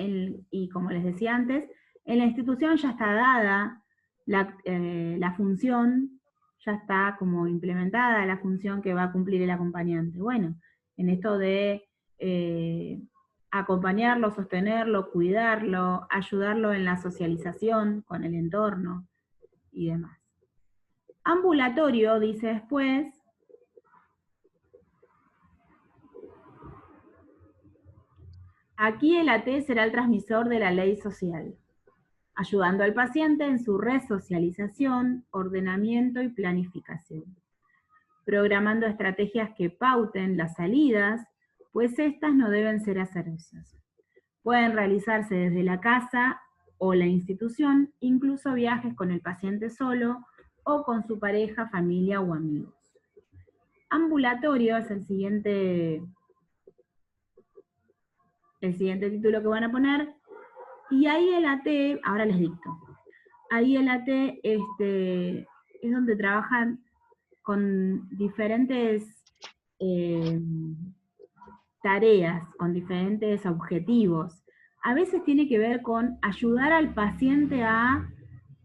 [SPEAKER 1] y como les decía antes, en la institución ya está dada la función, ya está como implementada la función que va a cumplir el acompañante. Bueno, en esto de acompañarlo, sostenerlo, cuidarlo, ayudarlo en la socialización con el entorno y demás. Ambulatorio, dice después, aquí el AT será el transmisor de la ley social, ayudando al paciente en su resocialización, ordenamiento y planificación, programando estrategias que pauten las salidas, pues estas no deben ser azarosas. Pueden realizarse desde la casa o la institución, incluso viajes con el paciente solo o con su pareja, familia o amigos. Ambulatorio es el siguiente título que van a poner, y ahí el AT, ahora les dicto, ahí el AT es donde trabajan con diferentes tareas, con diferentes objetivos. A veces tiene que ver con ayudar al paciente a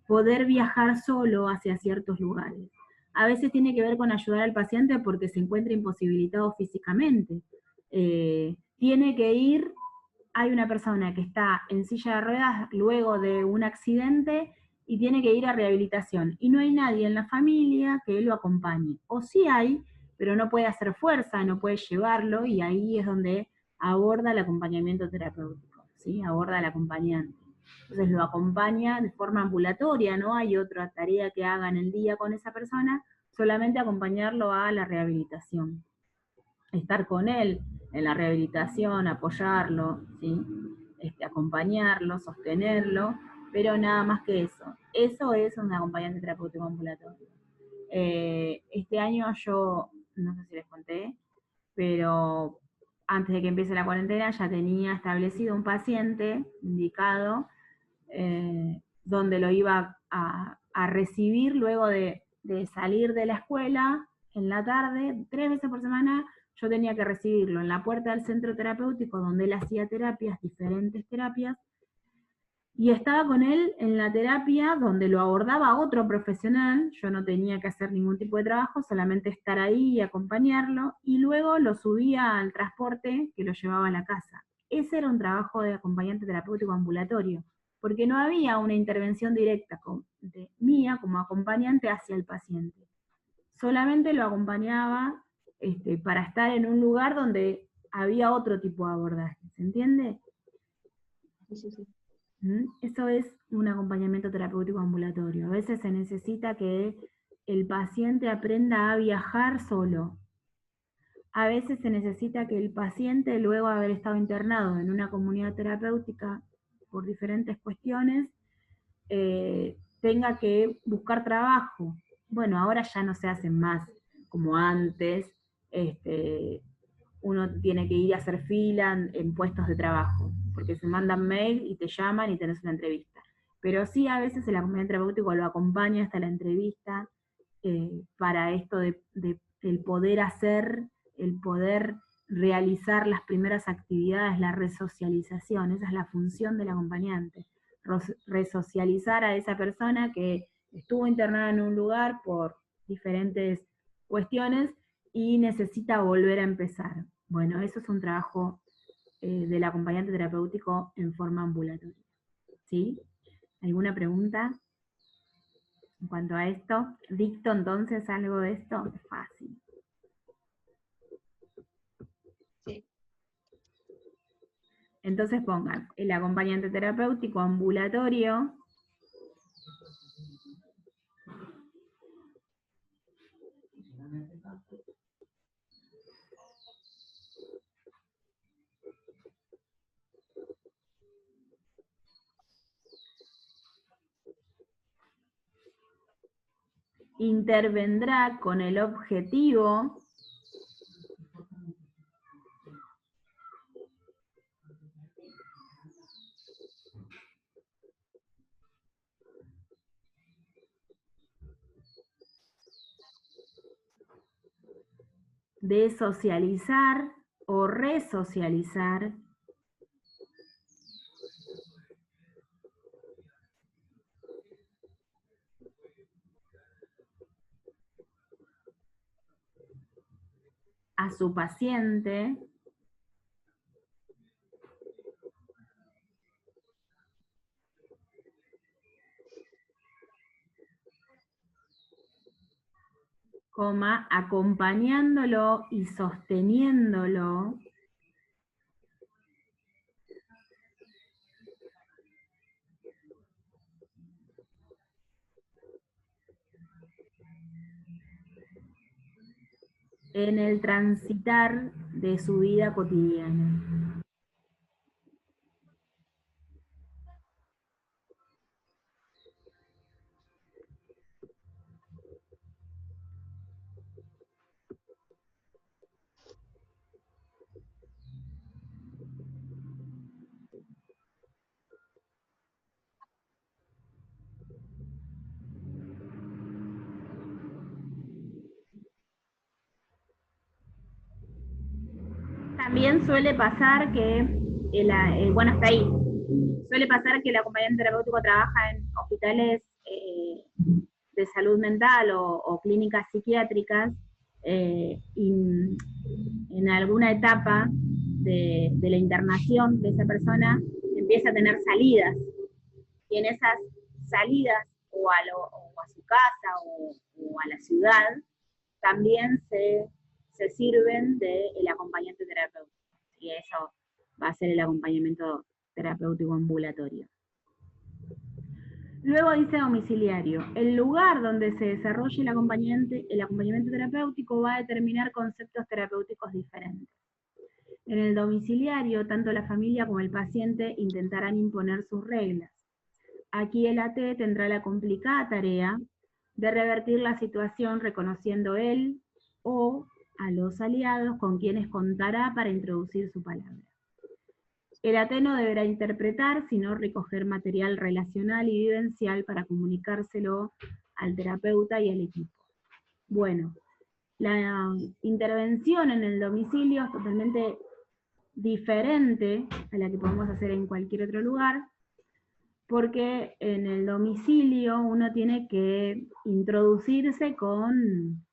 [SPEAKER 1] poder viajar solo hacia ciertos lugares. A veces tiene que ver con ayudar al paciente porque se encuentra imposibilitado físicamente. Tiene que ir, hay una persona que está en silla de ruedas luego de un accidente y tiene que ir a rehabilitación. Y no hay nadie en la familia que lo acompañe. O sí hay, pero no puede hacer fuerza, no puede llevarlo, y ahí es donde aborda el acompañamiento terapéutico, ¿sí? Aborda al acompañante. Entonces lo acompaña de forma ambulatoria, no hay otra tarea que haga en el día con esa persona, solamente acompañarlo a la rehabilitación. Estar con él en la rehabilitación, apoyarlo, ¿sí? Acompañarlo, sostenerlo, pero nada más que eso. Eso es un acompañante terapéutico ambulatorio. Este año yo, no sé si les conté, pero antes de que empiece la cuarentena ya tenía establecido un paciente indicado donde lo iba a recibir luego de salir de la escuela en la tarde, 3 veces por semana. Yo tenía que recibirlo en la puerta del centro terapéutico donde él hacía terapias, diferentes terapias, y estaba con él en la terapia donde lo abordaba otro profesional. Yo no tenía que hacer ningún tipo de trabajo, solamente estar ahí y acompañarlo, y luego lo subía al transporte que lo llevaba a la casa. Ese era un trabajo de acompañante terapéutico ambulatorio, porque no había una intervención directa mía como acompañante hacia el paciente. Solamente lo acompañaba para estar en un lugar donde había otro tipo de abordaje, ¿se entiende?
[SPEAKER 2] Sí.
[SPEAKER 1] Eso es un acompañamiento terapéutico ambulatorio. A veces se necesita que el paciente aprenda a viajar solo. A veces se necesita que el paciente, luego de haber estado internado en una comunidad terapéutica por diferentes cuestiones, tenga que buscar trabajo. Bueno, ahora ya no se hace más como antes. Uno tiene que ir a hacer fila en puestos de trabajo, porque se mandan mail y te llaman y tenés una entrevista. Pero sí, a veces el acompañante terapéutico lo acompaña hasta la entrevista, para esto de el poder hacer, el poder realizar las primeras actividades, la resocialización. Esa es la función del acompañante, resocializar a esa persona que estuvo internada en un lugar por diferentes cuestiones y necesita volver a empezar. Bueno, eso es un trabajo del acompañante terapéutico en forma ambulatoria. ¿Sí? ¿Alguna pregunta en cuanto a esto? ¿Dicto entonces algo de esto? Es fácil.
[SPEAKER 4] Sí.
[SPEAKER 1] Entonces pongan el acompañante terapéutico ambulatorio intervendrá con el objetivo de socializar, o resocializar a su paciente acompañándolo y sosteniéndolo en el transitar de su vida cotidiana. También suele pasar que, bueno, hasta ahí, suele pasar que el acompañante terapéutico trabaja en hospitales de salud mental o clínicas psiquiátricas, y en alguna etapa de la internación de esa persona empieza a tener salidas, y en esas salidas o a su casa o a la ciudad también se sirven del acompañante terapéutico, y eso va a ser el acompañamiento terapéutico ambulatorio. Luego dice domiciliario. El lugar donde se desarrolle el acompañamiento terapéutico va a determinar conceptos terapéuticos diferentes. En el domiciliario, tanto la familia como el paciente intentarán imponer sus reglas. Aquí el AT tendrá la complicada tarea de revertir la situación reconociendo él o a los aliados con quienes contará para introducir su palabra. El AT no deberá interpretar, sino recoger material relacional y vivencial para comunicárselo al terapeuta y al equipo. Bueno, la intervención en el domicilio es totalmente diferente a la que podemos hacer en cualquier otro lugar, porque en el domicilio uno tiene que introducirse con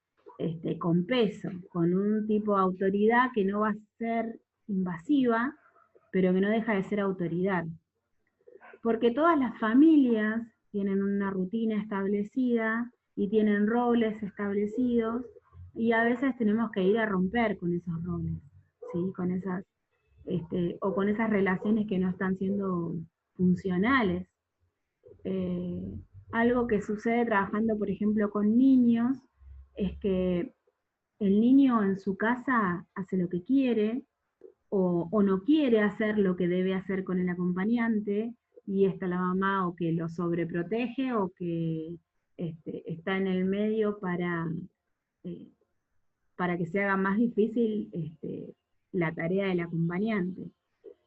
[SPEAKER 1] peso, con un tipo de autoridad que no va a ser invasiva, pero que no deja de ser autoridad. Porque todas las familias tienen una rutina establecida y tienen roles establecidos, y a veces tenemos que ir a romper con esos roles, ¿sí? Con esas, o con esas relaciones que no están siendo funcionales. Algo que sucede trabajando, por ejemplo, con niños, es que el niño en su casa hace lo que quiere, o no quiere hacer lo que debe hacer con el acompañante, y está la mamá o que lo sobreprotege o que está en el medio para que se haga más difícil la tarea del acompañante.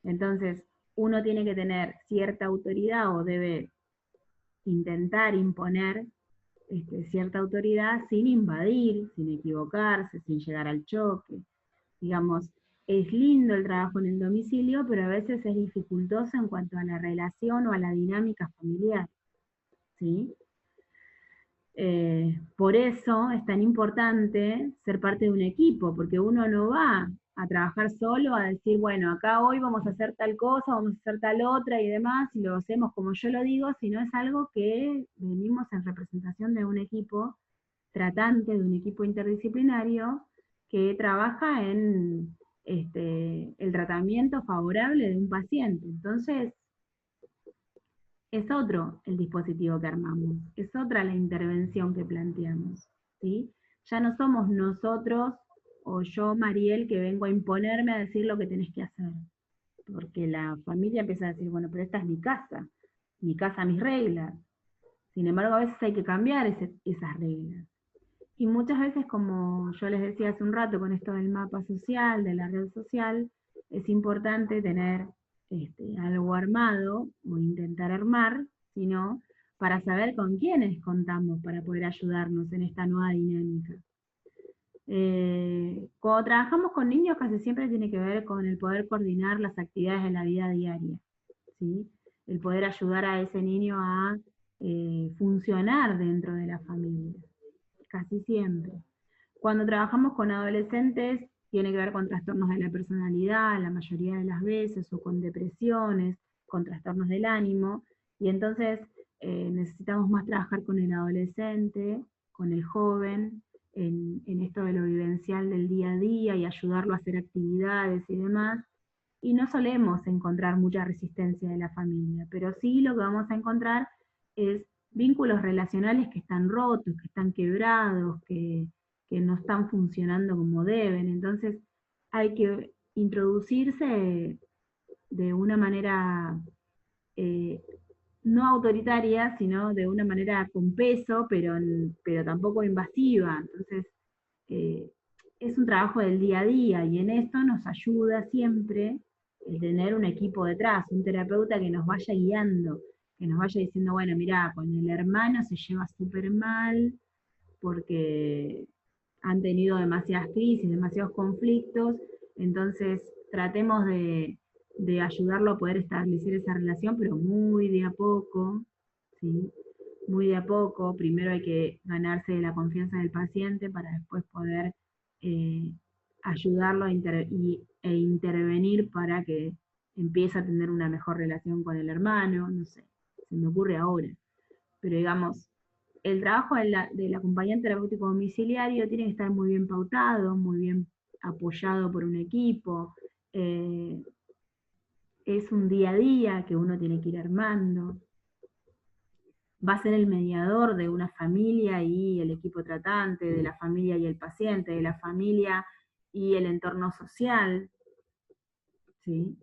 [SPEAKER 1] Entonces, uno tiene que tener cierta autoridad o debe intentar imponer cierta autoridad sin invadir, sin equivocarse, sin llegar al choque. Digamos, es lindo el trabajo en el domicilio, pero a veces es dificultoso en cuanto a la relación o a la dinámica familiar, ¿sí? Por eso es tan importante ser parte de un equipo, porque uno no va a trabajar solo, a decir, bueno, acá hoy vamos a hacer tal cosa, vamos a hacer tal otra y demás, y lo hacemos como yo lo digo, sino es algo que venimos en representación de un equipo tratante, de un equipo interdisciplinario, que trabaja en el tratamiento favorable de un paciente. Entonces, es otro el dispositivo que armamos, es otra la intervención que planteamos, ¿sí? Ya no somos nosotros o yo, Mariel, que vengo a imponerme a decir lo que tenés que hacer, porque la familia empieza a decir, bueno, pero esta es mi casa, mis reglas. Sin embargo, a veces hay que cambiar esas reglas. Y muchas veces, como yo les decía hace un rato con esto del mapa social, de la red social, es importante tener algo armado, o intentar armar, sino para saber con quiénes contamos para poder ayudarnos en esta nueva dinámica. Cuando trabajamos con niños casi siempre tiene que ver con el poder coordinar las actividades de la vida diaria, ¿sí? El poder ayudar a ese niño a funcionar dentro de la familia, casi siempre. Cuando trabajamos con adolescentes tiene que ver con trastornos de la personalidad, la mayoría de las veces, o con depresiones, con trastornos del ánimo, y entonces necesitamos más trabajar con el adolescente, con el joven, en esto de lo vivencial del día a día y ayudarlo a hacer actividades y demás, y no solemos encontrar mucha resistencia de la familia, pero sí lo que vamos a encontrar es vínculos relacionales que están rotos, que están quebrados, que no están funcionando como deben. Entonces hay que introducirse de una manera eh, no autoritaria, sino de una manera con peso, pero tampoco invasiva. Entonces, eh, es un trabajo del día a día y en esto nos ayuda siempre el tener un equipo detrás, un terapeuta que nos vaya guiando, que nos vaya diciendo, bueno, mira, con el hermano se lleva súper mal porque han tenido demasiadas crisis, demasiados conflictos, entonces tratemos de ayudarlo a poder establecer esa relación, pero muy de a poco, ¿sí? Muy de a poco. Primero hay que ganarse la confianza del paciente para después poder eh, ayudarlo e intervenir para que empiece a tener una mejor relación con el hermano, no sé, se me ocurre ahora. Pero digamos, el trabajo del acompañante terapéutico domiciliario tiene que estar muy bien pautado, muy bien apoyado por un equipo. eh, es un día a día que uno tiene que ir armando. Va a ser el mediador de una familia y el equipo tratante, de la familia y el paciente, de la familia y el entorno social. ¿Sí?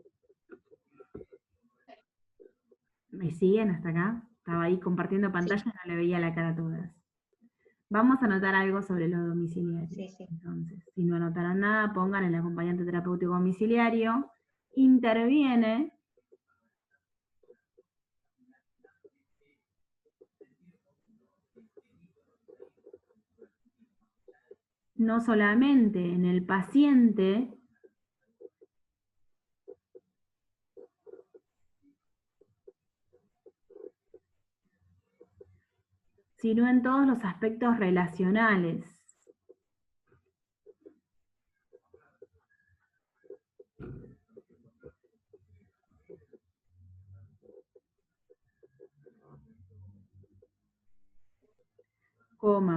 [SPEAKER 1] ¿Me siguen hasta acá? Estaba ahí compartiendo pantalla y no le veía la cara a todas. Vamos a anotar algo sobre los domiciliarios.
[SPEAKER 4] Sí, sí.
[SPEAKER 1] Entonces, si no anotaron nada, pongan el acompañante terapéutico domiciliario, interviene no solamente en el paciente, sino en todos los aspectos relacionales.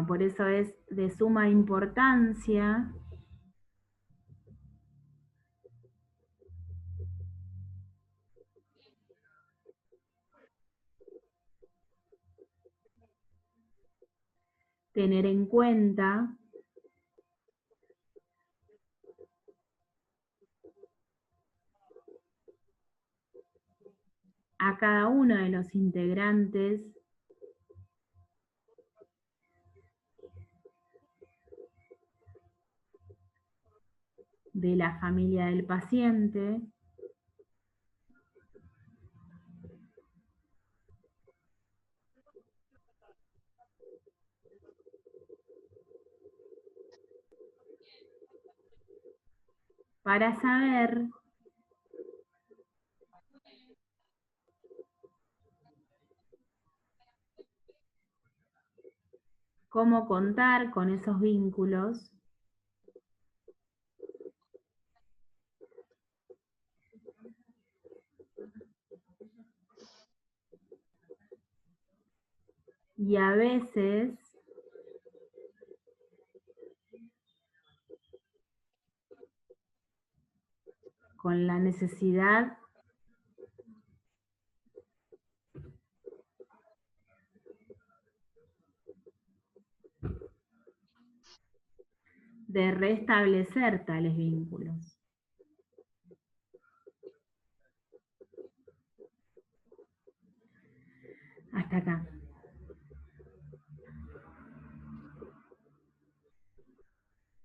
[SPEAKER 1] Por eso es de suma importancia tener en cuenta a cada uno de los integrantes de la familia del paciente, para saber cómo contar con esos vínculos y a veces con la necesidad de restablecer tales vínculos. Hasta acá.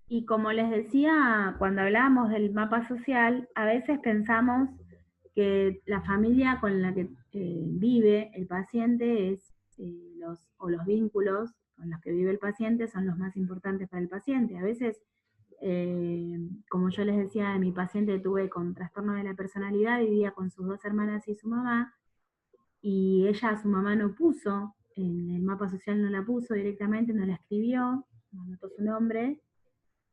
[SPEAKER 1] Y como les decía, cuando hablábamos del mapa social, a veces pensamos que la familia con la que vive el paciente es los vínculos con los que vive el paciente son los más importantes para el paciente. A veces, como yo les decía, mi paciente tuve con trastorno de la personalidad, vivía con sus 2 hermanas y su mamá, y ella a su mamá no puso, en el mapa social no la puso directamente, no la escribió, no anotó su nombre,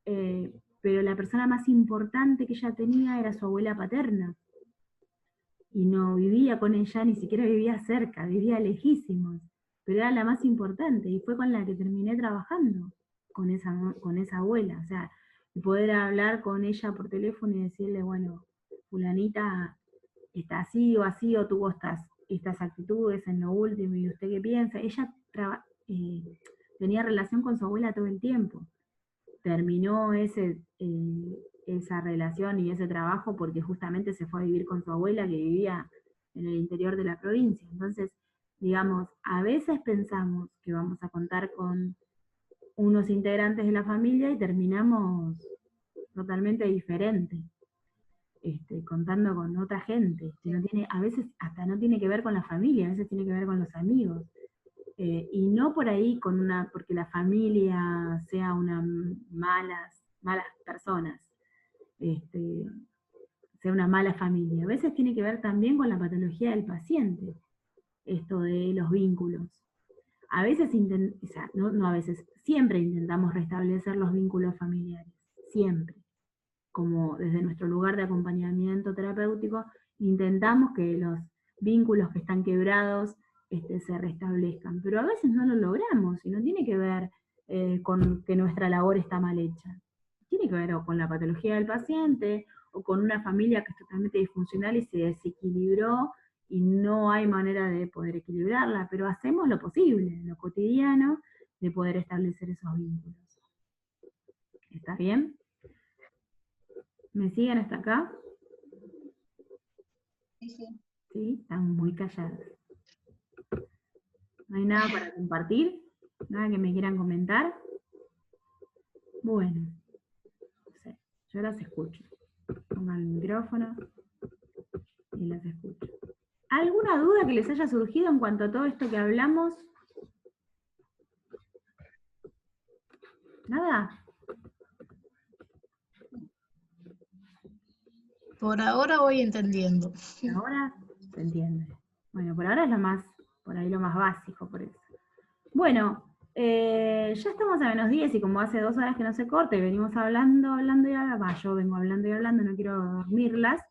[SPEAKER 1] pero la persona más importante que ella tenía era su abuela paterna, y no vivía con ella, ni siquiera vivía cerca, vivía lejísimos, pero era la más importante, y fue con la que terminé trabajando, con esa abuela, o sea, poder hablar con ella por teléfono y decirle, bueno, fulanita está así, o tuvo estas actitudes en lo último, y usted qué piensa. Ella tenía relación con su abuela todo el tiempo. Terminó esa relación y ese trabajo porque justamente se fue a vivir con su abuela que vivía en el interior de la provincia. Entonces, digamos, a veces pensamos que vamos a contar con unos integrantes de la familia y terminamos totalmente diferentes. Contando con otra gente, que no tiene, a veces hasta no tiene que ver con la familia, a veces tiene que ver con los amigos, y no por ahí porque la familia sea malas personas, sea una mala familia, a veces tiene que ver también con la patología del paciente, esto de los vínculos. A veces, siempre intentamos restablecer los vínculos familiares, siempre. Como desde nuestro lugar de acompañamiento terapéutico, intentamos que los vínculos que están quebrados se restablezcan, pero a veces no lo logramos, y no tiene que ver con que nuestra labor está mal hecha. Tiene que ver o con la patología del paciente, o con una familia que es totalmente disfuncional y se desequilibró, y no hay manera de poder equilibrarla, pero hacemos lo posible, en lo cotidiano, de poder establecer esos vínculos. ¿Está bien? ¿Me siguen hasta acá?
[SPEAKER 4] Sí, sí.
[SPEAKER 1] Sí, están muy calladas. ¿No hay nada para compartir? ¿Nada que me quieran comentar? Bueno, no sé, yo las escucho. Pongan el micrófono y las escucho. ¿Alguna duda que les haya surgido en cuanto a todo esto que hablamos? ¿Nada?
[SPEAKER 3] Por ahora voy entendiendo.
[SPEAKER 1] Ahora se entiende. Bueno, por ahora es lo más básico, por eso. Bueno, ya estamos a -10 y como hace 2 horas que no se corta y venimos hablando y hablando, yo vengo hablando y hablando, no quiero dormirlas.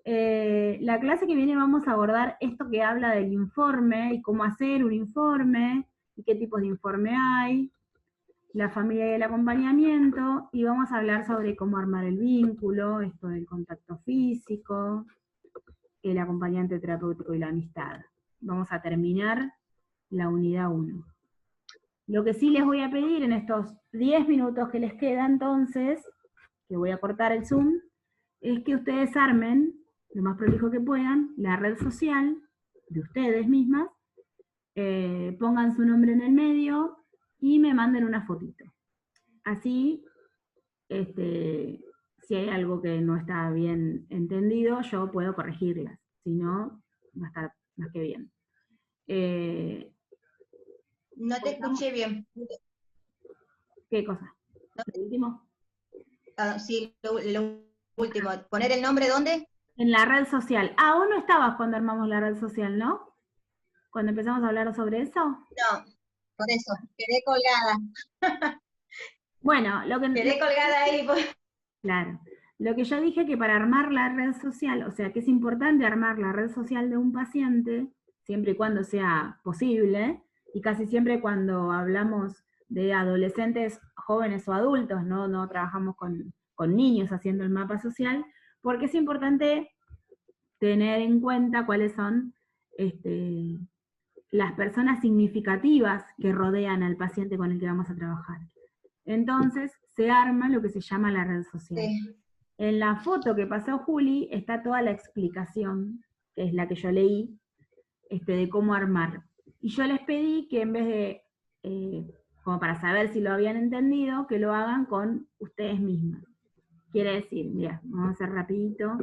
[SPEAKER 1] La clase que viene vamos a abordar esto que habla del informe y cómo hacer un informe y qué tipos de informe hay, la familia y el acompañamiento, y vamos a hablar sobre cómo armar el vínculo, esto del contacto físico, el acompañante terapéutico y la amistad. Vamos a terminar la unidad 1. Lo que sí les voy a pedir en estos 10 minutos que les queda entonces, que voy a cortar el Zoom, es que ustedes armen, lo más prolijo que puedan, la red social de ustedes mismas, pongan su nombre en el medio y me manden una fotito. Así, si hay algo que no está bien entendido, yo puedo corregirlas. Si no, va a estar más que bien.
[SPEAKER 4] No te escuché bien.
[SPEAKER 1] ¿Qué cosa? ¿El último?
[SPEAKER 4] Sí, lo último. ¿Poner el nombre dónde?
[SPEAKER 1] En la red social. Ah, vos no estabas cuando armamos la red social, ¿no? Cuando empezamos a hablar sobre eso.
[SPEAKER 4] No, por eso, quedé colgada.
[SPEAKER 1] Bueno,
[SPEAKER 4] Quedé colgada ahí.
[SPEAKER 1] Claro. Lo que yo dije que para armar la red social, o sea, que es importante armar la red social de un paciente, siempre y cuando sea posible, y casi siempre cuando hablamos de adolescentes, jóvenes o adultos, no trabajamos con niños haciendo el mapa social, porque es importante tener en cuenta cuáles son las personas significativas que rodean al paciente con el que vamos a trabajar. Entonces, se arma lo que se llama la red social.
[SPEAKER 4] Sí.
[SPEAKER 1] En la foto que pasó Juli está toda la explicación, que es la que yo leí, de cómo armar. Y yo les pedí que en vez de, como para saber si lo habían entendido, que lo hagan con ustedes mismas. Quiere decir, mira, vamos a hacer rapidito,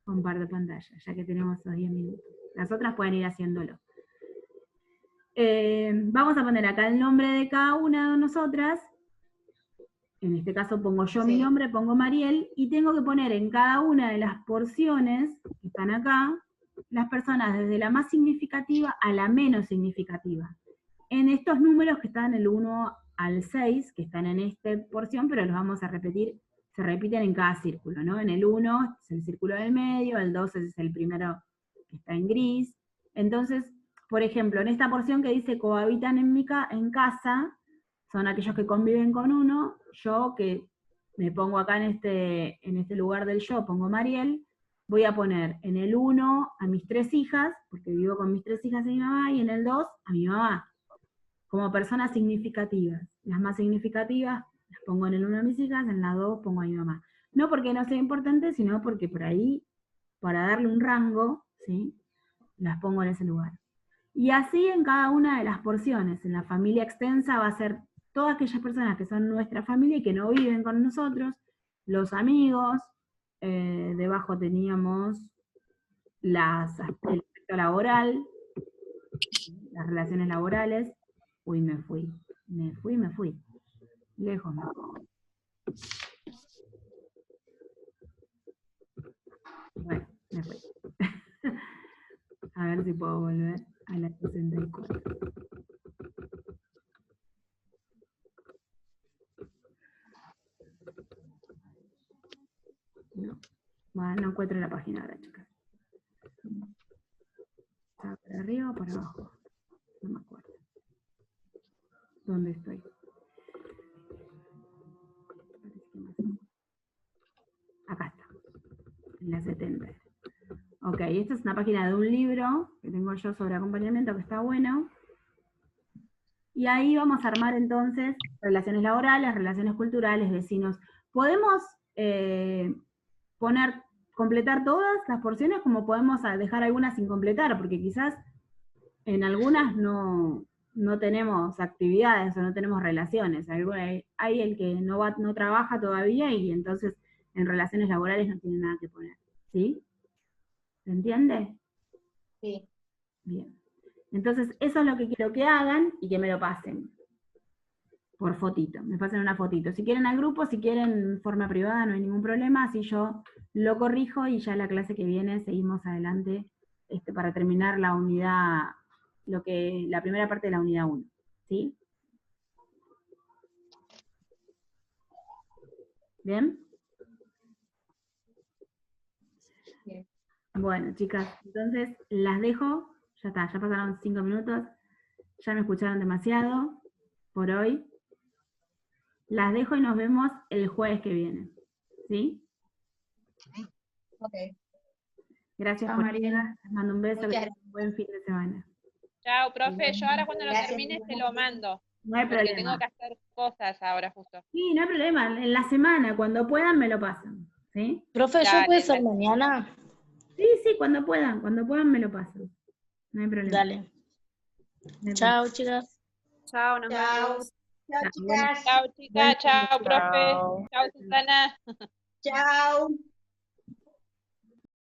[SPEAKER 1] comparto pantalla, ya que tenemos esos 10 minutos. Las otras pueden ir haciéndolo. Vamos a poner acá el nombre de cada una de nosotras. En este caso pongo yo mi
[SPEAKER 4] Sí.
[SPEAKER 1] nombre, pongo Mariel, y tengo que poner en cada una de las porciones que están acá, las personas desde la más significativa a la menos significativa. En estos números que están del 1 al 6, que están en esta porción, pero los vamos a repetir, se repiten en cada círculo, ¿no? En el 1 es el círculo del medio, el 2 es el primero que está en gris. Entonces, por ejemplo, en esta porción que dice cohabitan en casa, son aquellos que conviven con uno, yo que me pongo acá en este lugar del yo, pongo Mariel, voy a poner en el 1 a mis 3 hijas, porque vivo con mis 3 hijas y mi mamá, y en el 2 a mi mamá, como personas significativas. Las más significativas las pongo en el 1 a mis hijas, en la 2 pongo a mi mamá. No porque no sea importante, sino porque por ahí, para darle un rango, ¿sí?, las pongo en ese lugar. Y así en cada una de las porciones. En la familia extensa va a ser todas aquellas personas que son nuestra familia y que no viven con nosotros, los amigos, debajo teníamos el aspecto laboral, las relaciones laborales. Uy, me fui. Lejos me fui. Bueno, me fui. A ver si puedo volver a la 64. No. Bueno, no encuentro la página ahora, chicas. ¿Está por arriba o por abajo? No me acuerdo. ¿Dónde estoy? Acá está, en la 70. Ok, esta es una página de un libro que tengo yo sobre acompañamiento que está bueno. Y ahí vamos a armar entonces relaciones laborales, relaciones culturales, vecinos. Podemos completar todas las porciones, como podemos dejar algunas sin completar, porque quizás en algunas no tenemos actividades o no tenemos relaciones. Hay el que no trabaja todavía y entonces en relaciones laborales no tiene nada que poner. ¿Sí? ¿Se entiende?
[SPEAKER 4] Sí.
[SPEAKER 1] Bien. Entonces, eso es lo que quiero que hagan y que me lo pasen. Por fotito, me pasen una fotito. Si quieren al grupo, si quieren en forma privada, no hay ningún problema, así yo lo corrijo y ya la clase que viene seguimos adelante para terminar la unidad, la primera parte de la unidad 1. ¿Sí? ¿Bien?
[SPEAKER 4] Bien.
[SPEAKER 1] Bueno, chicas, entonces las dejo. Ya está, ya pasaron 5 minutos. Ya me escucharon demasiado por hoy. Las dejo y nos vemos el jueves que viene. ¿Sí?
[SPEAKER 4] Ok.
[SPEAKER 1] Gracias
[SPEAKER 5] Chao,
[SPEAKER 1] por
[SPEAKER 5] Mariel.
[SPEAKER 1] estar. Les mando un beso.
[SPEAKER 4] Muchas
[SPEAKER 1] Que tengan un buen fin de semana.
[SPEAKER 2] Chao, profe. Yo ahora cuando lo
[SPEAKER 4] Gracias.
[SPEAKER 2] termine te lo mando.
[SPEAKER 1] No hay
[SPEAKER 2] Porque
[SPEAKER 1] problema.
[SPEAKER 2] tengo que hacer cosas ahora justo.
[SPEAKER 1] Sí, no hay problema. En la semana, cuando puedan, me lo pasan. ¿Sí?
[SPEAKER 3] Profe, ¿yo
[SPEAKER 2] Dale,
[SPEAKER 3] puede ser
[SPEAKER 2] dale.
[SPEAKER 3] mañana?
[SPEAKER 1] Sí, cuando puedan me lo pasan. No hay problema.
[SPEAKER 3] Dale.
[SPEAKER 1] No hay problema.
[SPEAKER 3] Chao, chicas.
[SPEAKER 6] Chao, nos
[SPEAKER 4] Chao.
[SPEAKER 6] vemos.
[SPEAKER 4] Chao,
[SPEAKER 1] Chao,
[SPEAKER 4] chicas.
[SPEAKER 2] Chao, chicas.
[SPEAKER 1] Buen fin de
[SPEAKER 2] Chao, profe.
[SPEAKER 6] Chao.
[SPEAKER 2] Chao, Susana.
[SPEAKER 4] Chao.